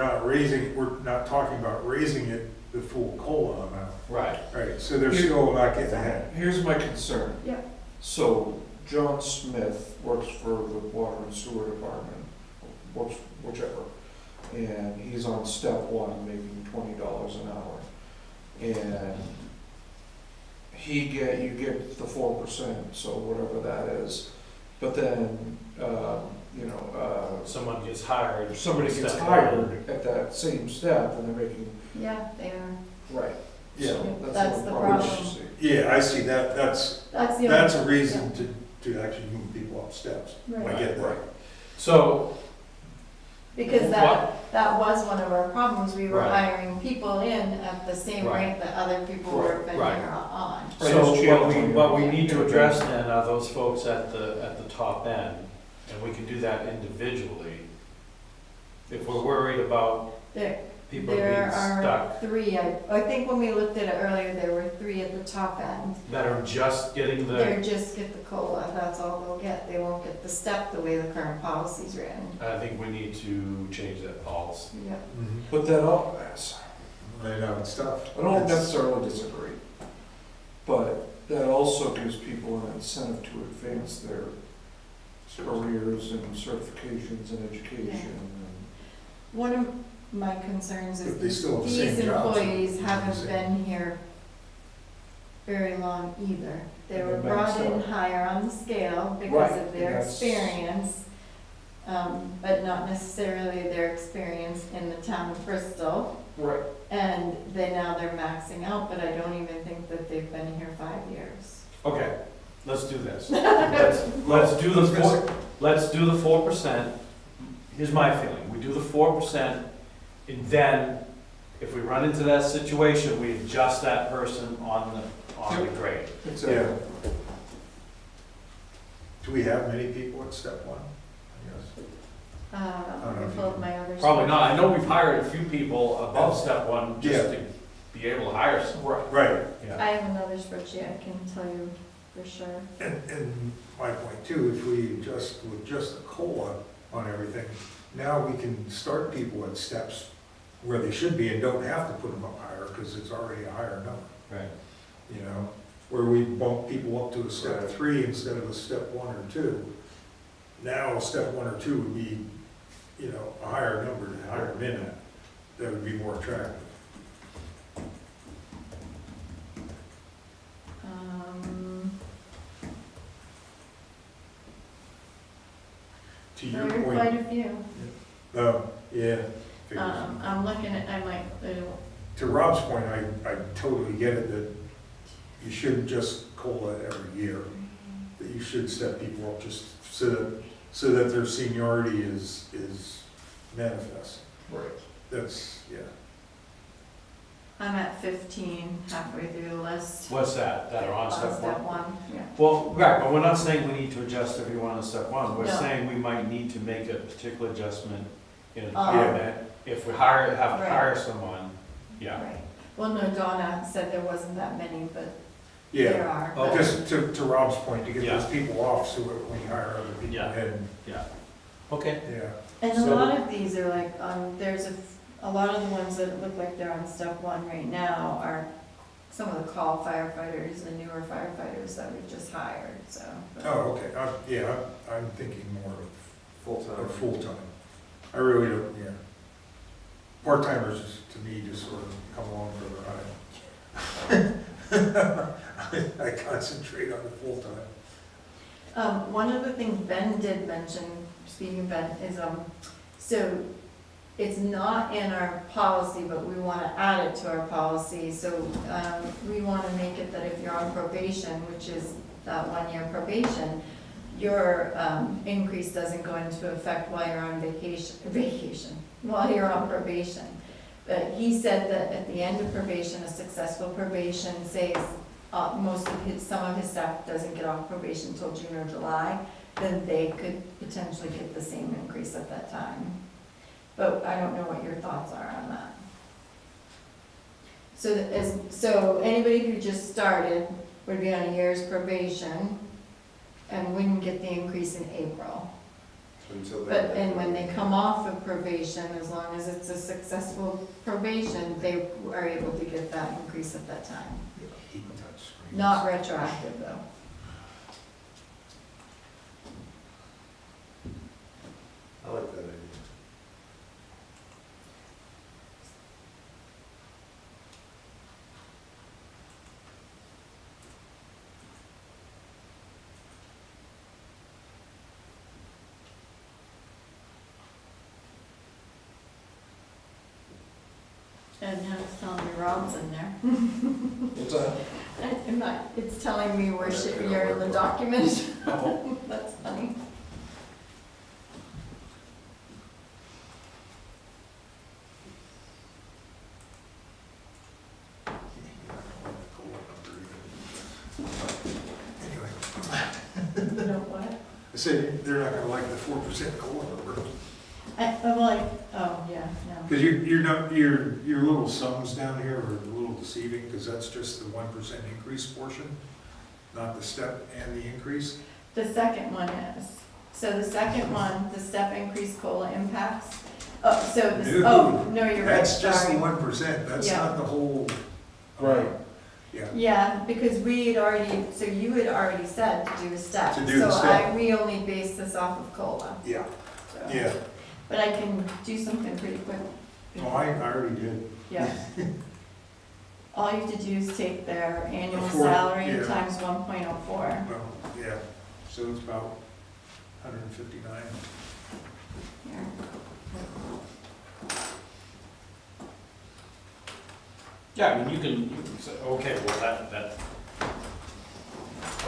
not talking about raising it the full COLA amount. Right. Right, so they're still not getting ahead. here's my concern. Yep. So John Smith works for the Water and Sewer Department, works whichever, and he's on step 1, making $20 an hour. And you get the 4%, so whatever that is. But then, Someone gets hired. if somebody gets step hired at that same step, and they're making, yeah, they are, right. Yeah. So That's what the I'm probably problem. see. Yeah, I see that, that's that's the a reason to actually move people up steps. I Right. get that. Right. So, Because What- that was one of our problems, we were Right. hiring people in at the same Right. rate that other people were been Right. here on. Right, so it's cheaper what we when need to you- address then are those folks at the top end, and we can do that individually. If we're worried about There, people being there are stuck, 3, I think when we looked at it earlier, there were 3 at the top end. that are just getting They're the, just get the COLA, that's all they'll get, they won't get the step the way the current policy's written. I think we need to change that policy. Yep. Mhm. But that all, I know, it's tough. I don't It's- necessarily disagree, but that also gives people an incentive to advance their careers and certifications and education. One of my concerns is But they still have the same these jobs. employees haven't Same. been here very long either. They were They're brought maxed in out. higher on the scale because Right, of their and that's- experience. but not necessarily their experience in the town of Bristol. Right. And they're maxing out, but I don't even think that they've been here 5 years. Okay, let's do this. Let's do the 4%. Here's my feeling, we do the 4%, and then if we run into that situation, we adjust that person on the grade. Yeah. Do we have many people at step one? Yes. Let me pull up my other. Probably not, I know we've hired a few people above step one just Yeah. to be able to hire someone. Right, Yeah. I have another spreadsheet, I can tell you for sure. and my point too, if we adjust with just a COLA on everything, now we can start people at steps where they should be and don't have to put them up higher, because it's already a higher number, Right. you know? Where we bump people up to a step Right. 3 instead of a step 1 or 2. Now, a step 1 or 2 would be, you know, a higher number to hire them in at, that would be more attractive. To There your are point. quite a few. Oh, yeah. figures. I'm looking at, I might, To Rob's point, I totally get it that you shouldn't just COLA every year. That you should step people up just so that their seniority is manifest. Right. That's, yeah. I'm at 15, halfway through the list. What's that are on On step step one? one, yeah. Well, right, but we're not saying we need to adjust everyone on step one, we're No. saying we might need to make a particular adjustment in a Oh. department if we have to Right. hire someone, yeah. Right. Well, no, Donna said there wasn't that many, but there Yeah, are. Oh. but- just to Rob's point, to get Yeah. those people off so that when you hire other people Yeah. in, Okay. yeah. And a So- lot of these are like, there's a lot of the ones that look like they're on step one right now are some of the call firefighters, the newer firefighters that we've just hired, so. but- Oh, okay, I'm thinking more of Full-time. full-time. I really don't, yeah. Part-timers, just, to me, just sort of come along for the ride. I concentrate on the full-time. One of the things Ben did mention, speaking of Ben, is, so it's not in our policy, but we want to add it to our policy. So, we want to make it that if you're on probation, which is that 1-year probation, your, increase doesn't go into effect while you're on while you're on probation. But he said that at the end of probation, a successful probation, say, some of his staff doesn't get off probation until June or July, then they could potentially get the same increase at that time. But I don't know what your thoughts are on that. So anybody who just started would be on a year's probation and wouldn't get the increase in April. Until But, then. and when they come off of probation, as long as it's a successful probation, they are able to get that increase at that time. Heat touch screens. Not retroactive, though. I like that idea. And now it's telling me Rob's in there. What's that? It's telling me where you're in the document. That's funny. Anyway, You know what? I said they're not gonna like the 4% COLA number. I'm like, oh, yeah, no. Because your little sums down here are a little deceiving, because that's just the 1% increase portion, not the step and the increase. The second one is. So the second one, the step increase COLA impacts. Oh, so this, oh, no, you're right, That's just the sorry. 1%, that's Yeah. not the whole. Right. Yeah, Yeah, because we had already, so you had already said to do a step. To do the step. We only base this off of COLA. yeah, so. yeah. But I can do something pretty quick. Oh, I already did. Yeah. All you have to do is take their annual Before- salary yeah. times 1.04. Well, yeah, so it's about 159. Here. Yeah, I mean, you can say, okay, well, that,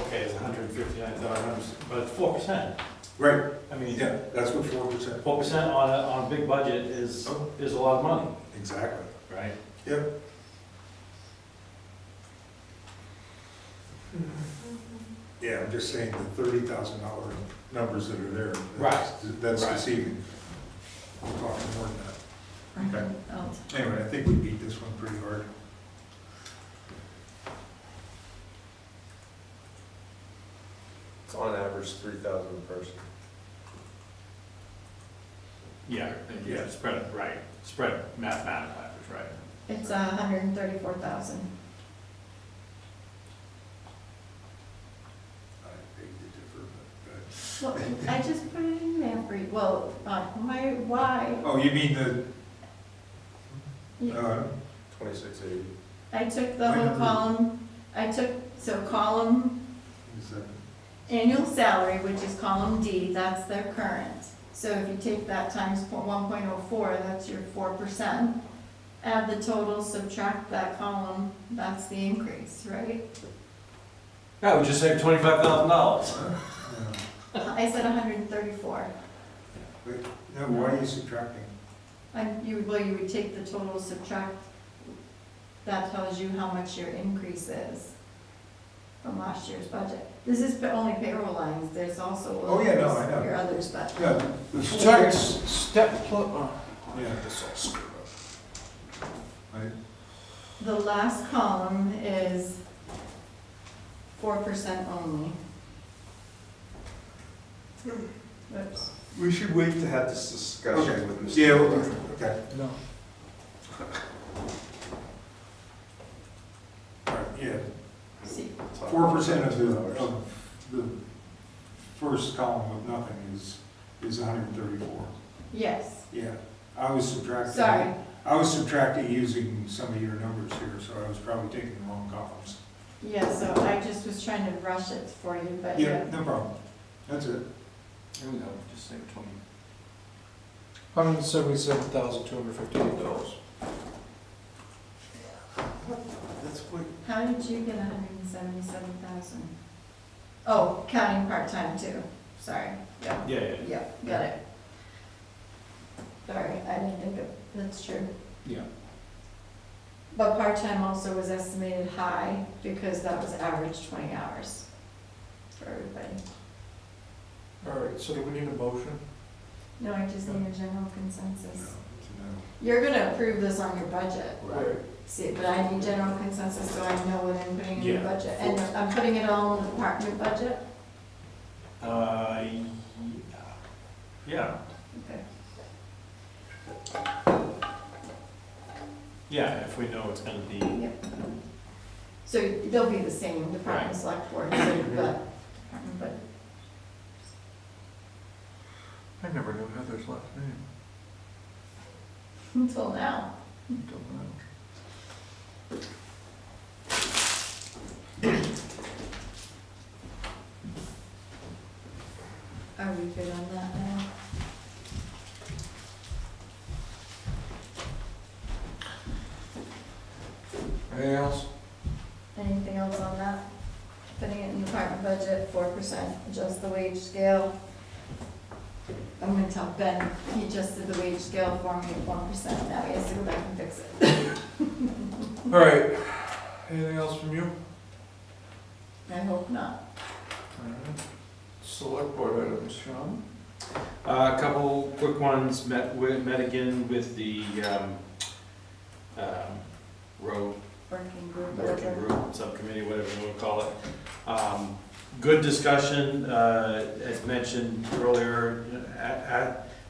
okay, it's 159,000, but it's 4%. Right, I mean, yeah, that's what 4%. 4% on a big budget is a lot of money, Exactly. right? Yep. Yeah, I'm just saying the $30,000 numbers that are there. That's Right. deceiving. We're talking more than that. Okay. Oh, Anyway, I think we beat this one pretty hard. It's on average 3,000 a person. Yeah, and you spread it, right, spread mathematical average, right? It's 134,000. I beg to differ, but. Well, I just put it in there for you, well, why? Oh, you mean the, You- 2680. I took the whole column, column is that, annual salary, which is column D, that's their current. So if you take that times 1.04, that's your 4%. Add the total, subtract that column, that's the increase, right? Yeah, we just saved $25,000. I said 134. wait, no, why are you subtracting? You would take the total, subtract, that tells you how much your increase is from last year's budget. This is only payroll lines, there's also Oh, yeah, no, I know. your others, but Yeah, the Step, full- step, Yeah, this all screwed up. right. the last column is 4% only. Oops. We should wait to have this discussion Okay. with Mr. Yeah, Miller. okay. No. All right, yeah. See, 4% of the first column of nothing is 134. yes, Yeah, I was subtracting. sorry, I was subtracting using some of your numbers here, so I was probably taking the wrong columns. yeah, so I just was trying to rush it for you, but Yeah, no problem. That's it. Here we go, just say 20. $177,258. That's quite, How did you get 177,000? Oh, counting part-time too, sorry, yeah, Yeah, yeah, got it. Sorry, I didn't think of, that's true. Yeah. But part-time also was estimated high because that was average 20 hours for everybody. All right, so do we need a motion? No, I just need a general No, consensus. it's a no. You're gonna approve this on your budget, Right. see, but I need general consensus so I know what I'm putting in the Yeah. budget. And I'm putting it all in the department budget? yeah, Okay. yeah, if we know it's gonna be, Yep. So they'll be the same, department, Right. select board, so you've got department budget. I never knew Heather's last name Until now. until now. Are we good on that now? Anything else? Anything else on that? Putting it in the department budget, 4%, adjust the wage scale. I'm gonna tell Ben, he adjusted the wage scale for me at 1%, now he has to go back and fix it. All right, anything else from you? I hope not. All right. Select board items, Sean? a couple quick ones, met again with the, road Working group, working whatever. group, subcommittee, whatever you want to call it. Good discussion, as mentioned earlier,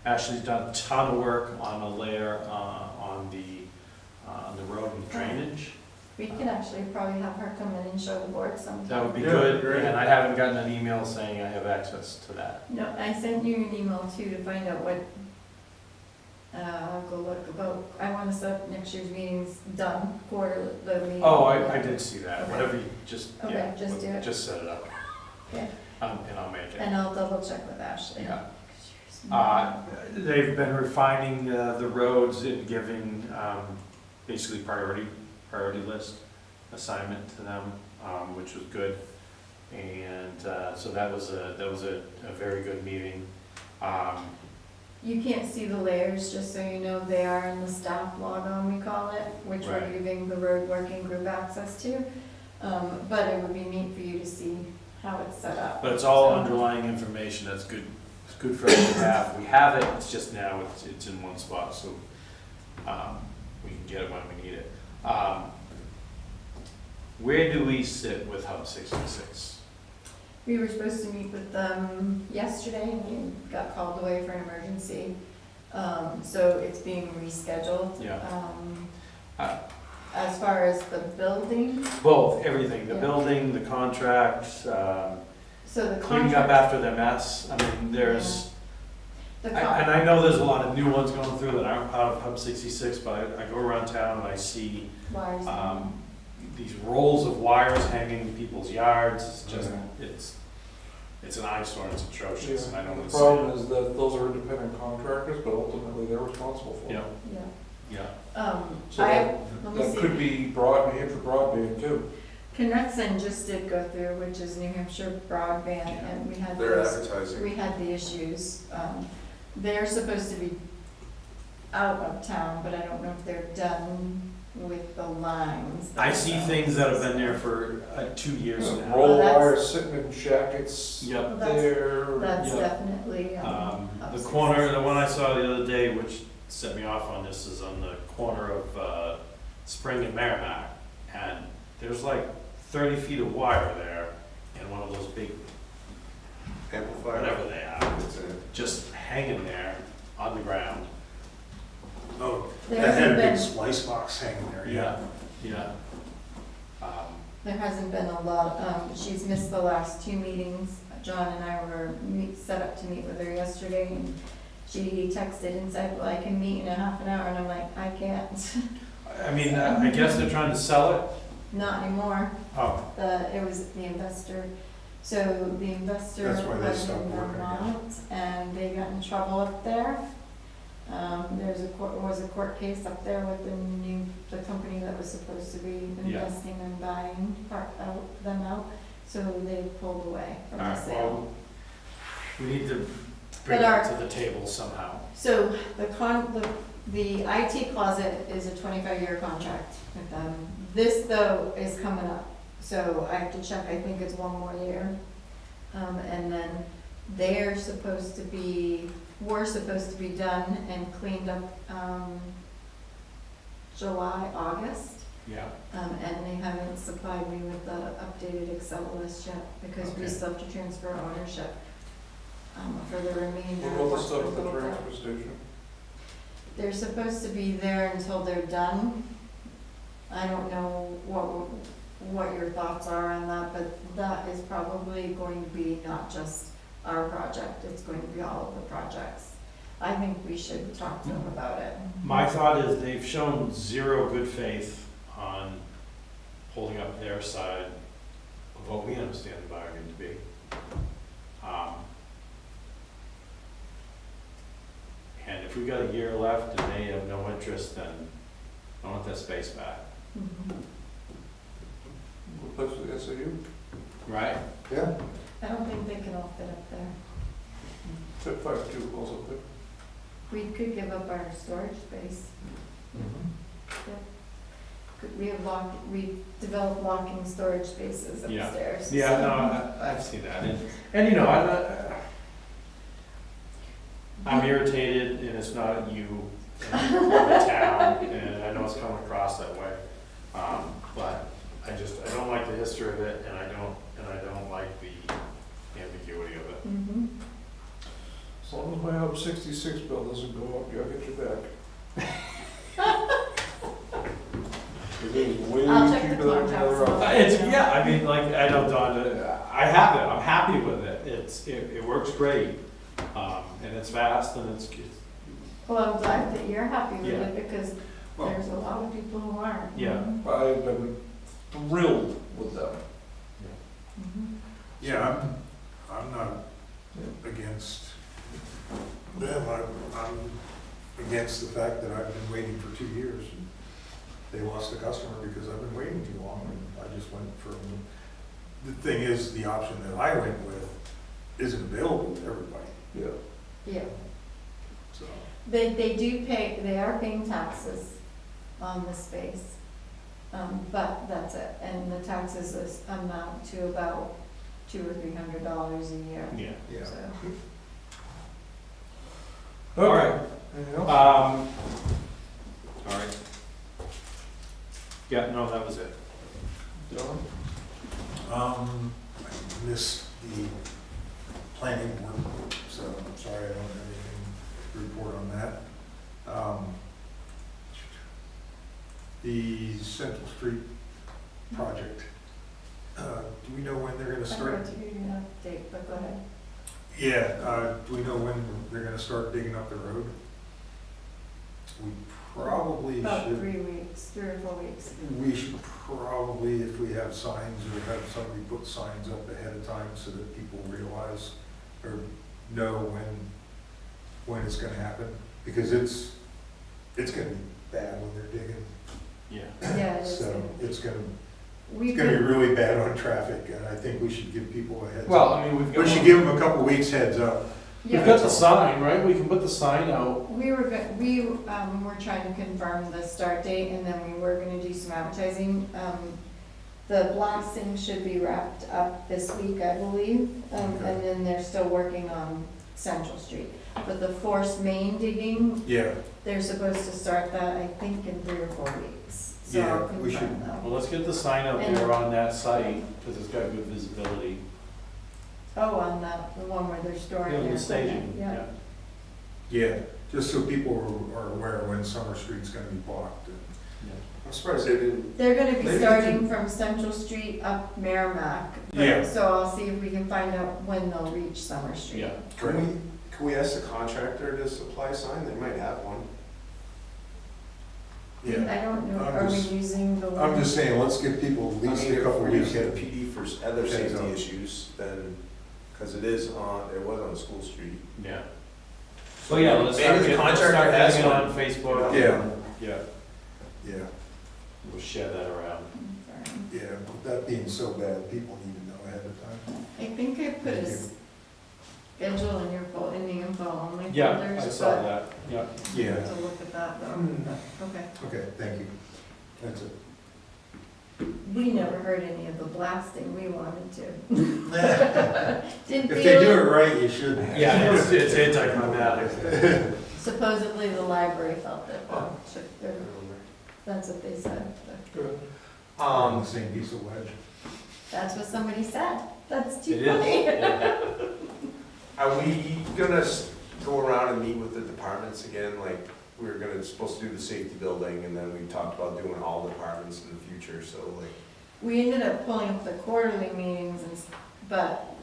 Ashley's done a ton of work on a layer on the road and drainage. We can actually probably have her come in and show the board sometime. That would be Yeah, good, great. and I haven't gotten an email saying I have access to that. No, I sent you an email too to find out what, I'll go look about, I wanna set next year's meetings done, the meeting. Oh, I did see that, Okay. whatever you, just, Okay, yeah, just do it. just set it up. And I'll make it. And I'll double check with Ashley. Yeah. They've been refining the roads and giving basically priority list assignment to them, which was good. And so that was a very good meeting. You can't see the layers, just so you know, they are in the staff log-on, we call it, which we're Right. giving the road working group access to. But it would be neat for you to see how it's set up. But it's all So- underlying information that's good. It's good for us to have. We have it. It's just now it's in one spot, so we can get it when we need it. Where do we sit with Hub 66? We were supposed to meet with them yesterday, and we got called away for an emergency. So it's being rescheduled. Yeah. As far as the building, Both, everything, the Yeah. building, the contract, so the cleaning up contract. after their mess. I mean, there's, The and I know there's a lot of new ones going through that aren't part of Hub 66, but I go around town and I see wires. these rolls of wires hanging in people's yards. It's just, it's an eyesore, it's atrocious, and I don't The want to see problem it. is that those are independent contractors, but ultimately they're responsible for it. Yeah, Yeah. yeah. So Let me that see. could be New Hampshire broadband too. Conexen just did go through, which is New Hampshire broadband, and we had They're those, advertising. we had the issues. They're supposed to be out of town, but I don't know if they're done with the lines. I see things that have been there for 2 years now. Roll that's- wires sitting in shackets Yep. up That's- there. That's Yeah. definitely, The upset. corner, the one I saw the other day, which set me off on this, is on the corner of Spring and Merrimack. And there's like 30 feet of wire there, and one of those big, Amplifier. whatever they are, That's it. just hanging there on the ground. Oh, There that had a hasn't big been, splice box hanging there, yeah. Yeah. there hasn't been a lot, she's missed the last 2 meetings. John and I were set up to meet with her yesterday, and she texted and said, well, I can meet in a half an hour, and I'm like, I can't. I mean, I guess they're trying to sell it. Not anymore. Oh, It was the investor. So the investor That's why they was stopped in working again. Vermont, and they got in trouble up there. Was a court case up there with the company that was supposed to be Yeah. investing and buying them out. So they pulled away from the alright, sale. well, we need to bring But our- it to the table somehow. So the IT closet is a 25-year contract with them. This though is coming up, so I have to check, I think it's 1 more year. And then were supposed to be done and cleaned up, July, August. Yeah. And they haven't supplied me with the updated Excel list yet, because we Okay. still have to transfer ownership, for the remainder. What of about the what's stuff at the built out. transfer station? They're supposed to be there until they're done. I don't know what your thoughts are on that, but that is probably going to be not just our project, it's going to be all of the projects. I think we should talk to them about it. My thought is they've shown zero good faith on holding up their side of what we understand the bargain to be. And if we got a year left and they have no interest, then I want that space back. Mhm. Replace with the SAU? Right? Yeah. I don't think they can all fit up there. Fit 5 goes up there. We could give up our storage space. We developed walking storage spaces Yeah. upstairs. Yeah, no, I see that. And you know, I'm irritated, and it's not at you, and the town, and I know it's coming across that way. But I don't like the history of it, and I don't like the ambiguity of it. Mhm. As long as my Hub 66 bill doesn't go up, you'll get your back. It is way I'll check the cheaper than the other contracts. option. Yeah, I mean, like, I know, Don, I have it, I'm happy with it, it works great, and it's fast, and it's, Well, I'm glad that you're happy with Yeah. it, because Well- there's a lot of people who aren't. Yeah. I've been thrilled with them. Mhm. Yeah, I'm not against them, I'm against the fact that I've been waiting for 2 years. They lost a customer because I've been waiting too long, and I just went for, the thing is, the option that I went with isn't available to everybody, Yeah. so. They do pay, they are paying taxes on the space, but that's it. And the taxes amount to about $200 or $300 a year. Yeah. Yeah. So, All right. Anything else? All right. Yeah, no, that was it. John? I missed the planning board, so I'm sorry I don't have anything to report on that. The Central Street project, do we know when they're gonna I'm start? going to give you an update, but go ahead. Yeah, do we know when they're gonna start digging up the road? We probably About should. 3 weeks, 3 or 4 weeks. We should probably, if we have signs, or have somebody put signs up ahead of time so that people realize or know when it's gonna happen, because it's gonna be bad when they're digging. Yeah. Yeah, it is. So it's gonna We've be been, really bad on traffic, and I think we should give people a heads Well, up. I mean, we've got. We should give them a couple weeks heads up. We've got the sign, right? We can put the sign out. we were trying to confirm the start date, and then we were gonna do some advertising. The blasting should be wrapped up this week, I believe, and then they're still working on Central Street. But the forced main digging, Yeah, they're supposed to start that, I think, in 3 or 4 weeks. So Yeah, I'll we confirm should- though. Well, let's get the sign out there on that site, because it's got good visibility. Oh, on the one where they're storing Yeah, their the staging, equipment, yeah. yeah, just so people are aware when Summer Street's gonna be blocked. I'm surprised they didn't, They're gonna be Maybe starting from Central Street up Merrimack. but- Yeah. So I'll see if we can find out when they'll reach Summer Street. Yeah. can we ask the contractor to supply a sign? They might have one. Yeah, I don't know, I'm are we just- using the one? I'm just saying, let's give people at I least mean, a if couple we're weeks using the head. PD for other Heads safety up. issues, then, because it was on School Street. Yeah. So, yeah, let's Maybe start the getting, let's contractor start has getting it on one. Facebook. Yeah. Yeah, Yeah, we'll share that around. yeah, but that being so bad, people need to know ahead of time. I think I put a Thank you. schedule in your in the info only Yeah, folders, I saw but that, yeah. we'll Yeah, have to look at that though. Okay. okay, thank you. That's it. We never heard any of the blasting we wanted to. Didn't If feel they do it right, you should. Yeah, it's anticlimactic. Supposedly the library felt that, that's what they said. but On the same piece of ledge. That's what somebody said. That's too It is. funny. Yeah. Are we gonna go around and meet with the departments again? Like, we were supposed to do the safety building, and then we talked about doing all departments in the future, so like, We ended up pulling up the quarterly meetings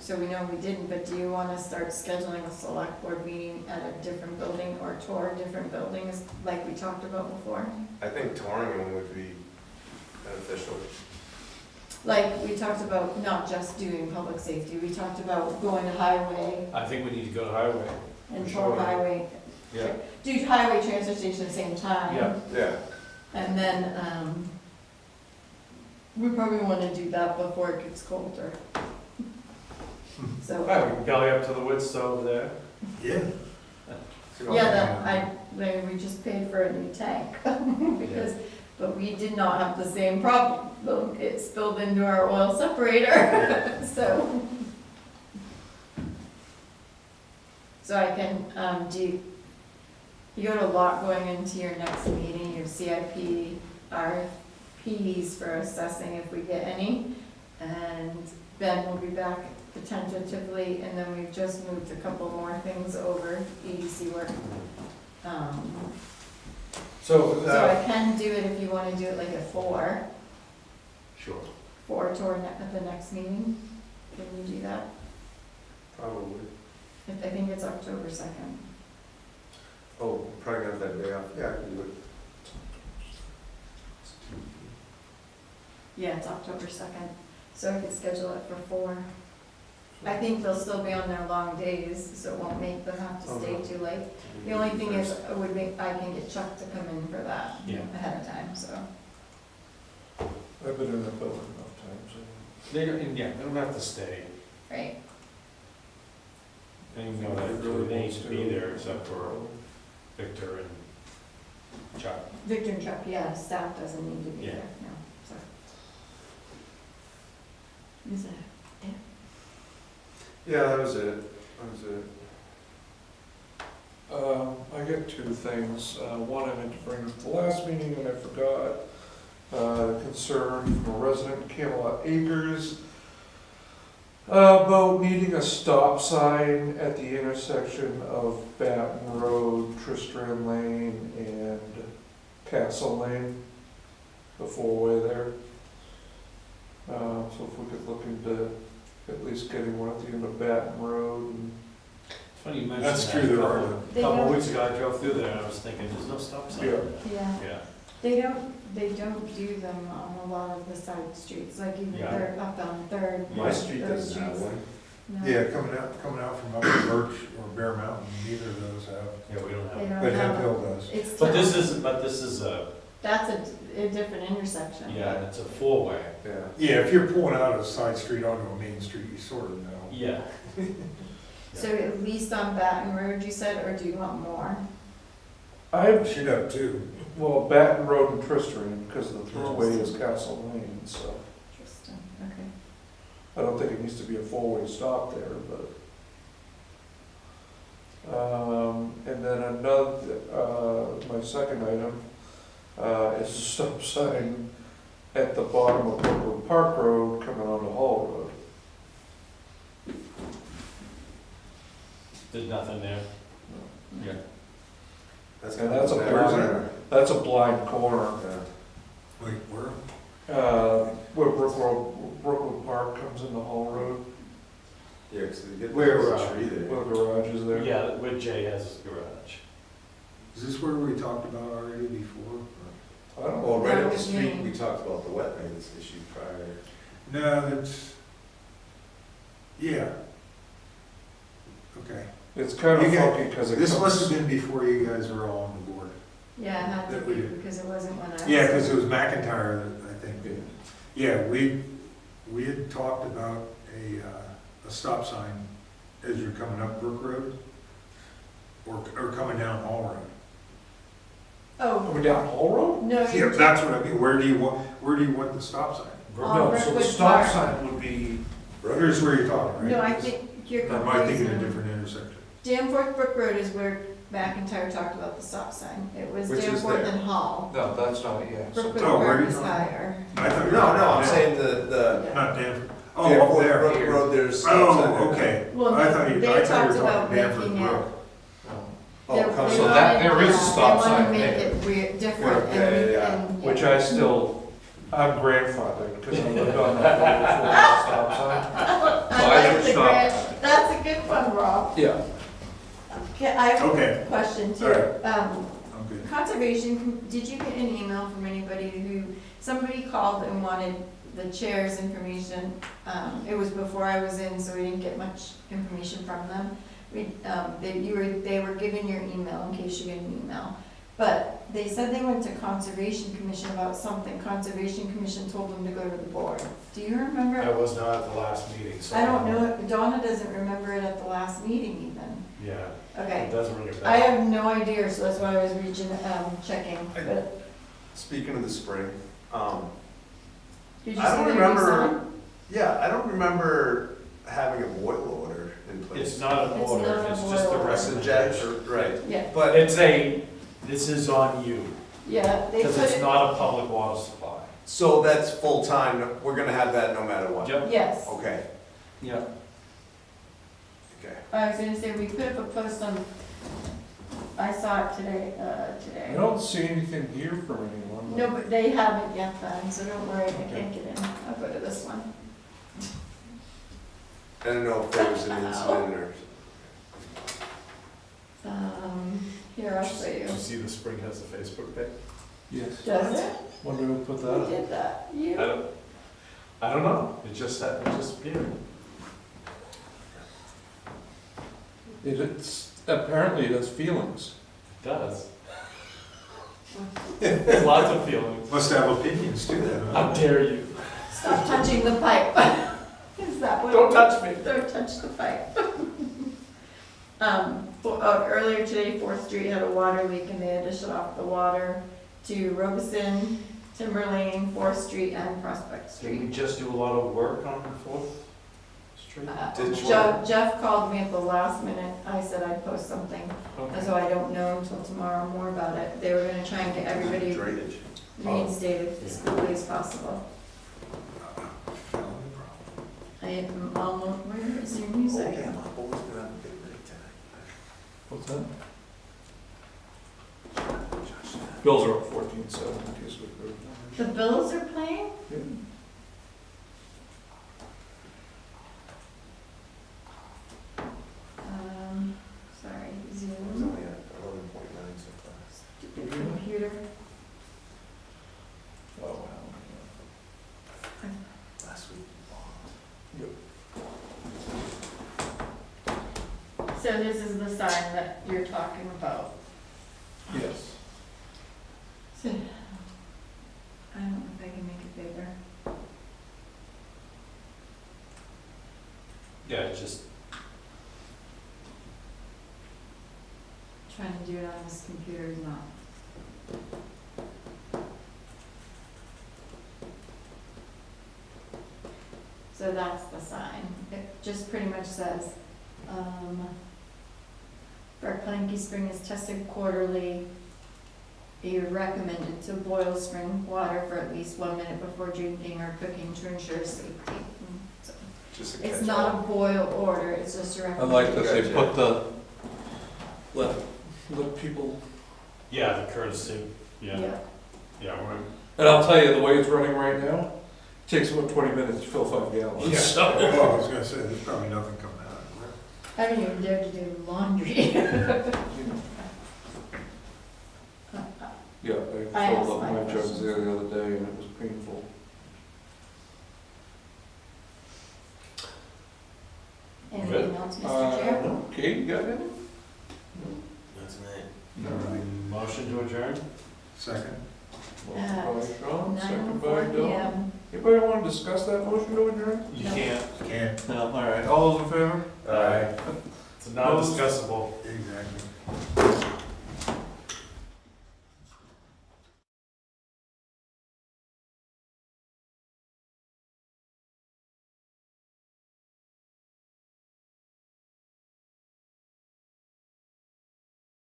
so we know we didn't, but do you want to start scheduling a select board meeting at a different building or tour different buildings like we talked about before? I think touring them would be beneficial. Like, we talked about not just doing public safety, we talked about going to highway I think we need to go to highway. and For tour sure. highway. Yeah. Do highway transfer station at the same time. Yeah. Yeah. And then, we probably want to do that before it gets colder. So, Right, we can belly up to the woods over there. Yeah. we just paid for a new tank, but we did not have the same problem. It spilled into our oil separator, so. So I can, you got a lot going into your next meeting, your CIP, RFPs for assessing if we get any. And Ben will be back tentatively, and then we've just moved a couple more things over, EDC work. So, So I can do it if you wanna do it like at 4 sure, toward at the next meeting. Can you do that? Probably. I think it's October 2nd. Oh, probably gonna have that day off. Yeah, I can do it. Yeah, it's October 2nd, so I could schedule it for 4. I think they'll still be on their long days, so it won't make them have to stay too late. The only thing is, it would make, I can get Chuck to come in for that Yeah. ahead of time, so. I've been in that building enough times. They don't, yeah, they don't have to stay. Right. And you know that they need to be there except for Victor and Chuck. Victor and Chuck, yeah, staff doesn't need to be Yeah. there, no, so. Is that, Yeah, that was it. That was it. I got two things. One I meant to bring up the last meeting and I forgot. Concern from a resident in Camelot Acres about needing a stop sign at the intersection of Baton Road, Tristram Lane, and Castle Lane, the four-way there. So if we could look into at least getting one at the end of Baton Road and It's funny you mentioned That's that. true, there are. They Couple don't- weeks ago, I drove through there and I was thinking, there's no stop sign. Yeah. yeah, Yeah. they don't do them on a lot of the side streets, like even Yeah. Third, up on Third. My street those doesn't have streets. one. No, Yeah, coming out from up in Birch or Bear Mountain, neither of those have. Yeah, we don't They have. don't But have, Hemp Hill does. it's. But this town. is a, That's a different intersection. yeah, it's a four-way. Yeah. Yeah, if you're pulling out of a side street onto a main street, you sort of know. Yeah. So at least on Baton Road, you said, or do you want more? I, Should have two. well, Baton Road and Tristram, because the throughway is Castle Lane, so Interesting, okay. I don't think it needs to be a four-way stop there, but. And then another, my second item, is a stop sign at the bottom of Brooklyn Park Road coming onto Hall Road. There's nothing there. Yeah. That's And that's a kind Where's of- that? That's a blind corner, Yeah. Wait, where? where Brooklyn Park comes into Hall Road, Yeah, because you get Where, there's a tree there. where the garage is there. Yeah, where Jay has his garage. Is this where we talked about already before? I don't know. Well, right That up the was street, me. we talked about the wetlands issue prior. No, that's, yeah. Okay. It's kind You of got- funky because it This must have comes, been before you guys were all on the board. Yeah, it had to That be, we- because it wasn't when I was. Yeah, because it was McIntyre, that I think. Yeah, we had talked about a stop sign as you're coming up Brook Road or coming down Hall Road. Oh, coming down Hall Road? no, Yeah, you're. that's what I mean. Where do you want the stop sign? On No, so the Brookwood stop Park. sign would be, Here's where you're talking, right? No, I think you're Or am I thinking a confusing. different intersection? Danforth Brook Road is where McIntyre talked about the stop sign. It was Which is Danforth there? and Hall. no, that's not, yeah. so- Brookwood Oh, where Park you is talking? higher. I thought you were No, talking no, I'm about- saying the, Not Danforth. Oh, up Danforth there. Brook Road, there's stop sign Oh, there. okay. Well, I thought you they were talked about talking Danforth making it. Brook. Oh, They- coming they So up. that- wanted- there is a yeah, stop They wanted sign to make there. it weird, different, Yeah, and, yeah. and. Which yeah. I still, I'm grandfathered because I lived on that road before the stop sign. So I like didn't the stop. grant, that's a good one, Rob. Yeah. Okay, I have Okay. a question too. All right. Um, I'm good. Conservation, did you get an email from anybody who, somebody called and wanted the chair's information? It was before I was in, so we didn't get much information from them. They were given your email in case you get an email. But they said they went to Conservation Commission about something. Conservation Commission told them to go to the board. Do you remember? I was not at the last meeting, so. I don't know, it. Donna doesn't remember it at the last meeting even. Yeah, Okay. it doesn't ring a bell. I have no idea, so that's why I was reaching, checking, but Speaking of the spring, did you see I don't the new remember- sign? yeah, I don't remember having a boil order in place. It's not an It's order, not a it's just a boil order. It's a jet, recommendation. right, Yeah, but This is on you, yeah, they put because it's it, not a public water supply. so that's full-time, we're gonna have that no matter what? Yep. yes. Okay, Yeah. okay. I was gonna say, we put up a post on, I saw it today, I don't see anything here from anyone. No, but they haven't yet then, so don't worry, I can't get in. I'll go to this one. I don't know if there was an incident or, Here, I'll show Did you. you see the spring has a Facebook page? Yes. Does it? When did we put that Who up? did that? I You? don't know, it just appeared. Apparently it has feelings. It does. There's lots of feelings. Must have opinions too then. How dare you? Stop touching the pipe. Is that what? Don't touch me. Don't touch the pipe. Earlier today, 4th Street had a water leak and they had to shut off the water to Robeson, Timber Lane, 4th Street, and Prospect Did we Street. just do a lot of work on 4th Street? Did you- Jeff called me at the last minute. I said I'd post something, Okay. so I don't know until tomorrow more about it. They were gonna try and get everybody Drainage. reinstated as quickly as possible. Felony I am almost, where is your Oh, music? yeah, my boy's gonna have a big night tonight. What's that? Josh, Bills are up 14.7 in case we've heard. The Bills are playing? Yeah. Sorry, it was Zoom, only at 11.9 so far. stupid computer. Oh, wow. Last week. So this is the sign that you're talking about. Yes. So, I don't know if I can make it bigger. Yeah, it's just, Trying to do it on this computer is not. So that's the sign. It just pretty much says, Burke Planky Spring is tested quarterly. You're recommended to boil spring water for at least 1 minute before drinking or cooking to ensure safety. So Just a it's catch-all. not a boil order, it's just a I recommendation. like that they Gotcha. put let people, yeah, the courtesy, yeah, Yeah. yeah, we're, and I'll tell you, the way it's running right now, it takes about 20 minutes to fill 5 gallons. Yeah. So- Well, I was gonna say, there's probably nothing coming out of it. I don't even dare to do laundry. Yeah, I I asked filled up my my jugs questions. there the other day and it was painful. Anything else, Mr. Chair? No, Kate, you got anything? that's it. All right. Motion to adjourn? Second. Motion by Sean, second by 9:04 Bill. PM. Anybody want to discuss that motion to adjourn? You No. can't, Can't. No, all right, all those in favor? Aye. it's non-discussable. Exactly.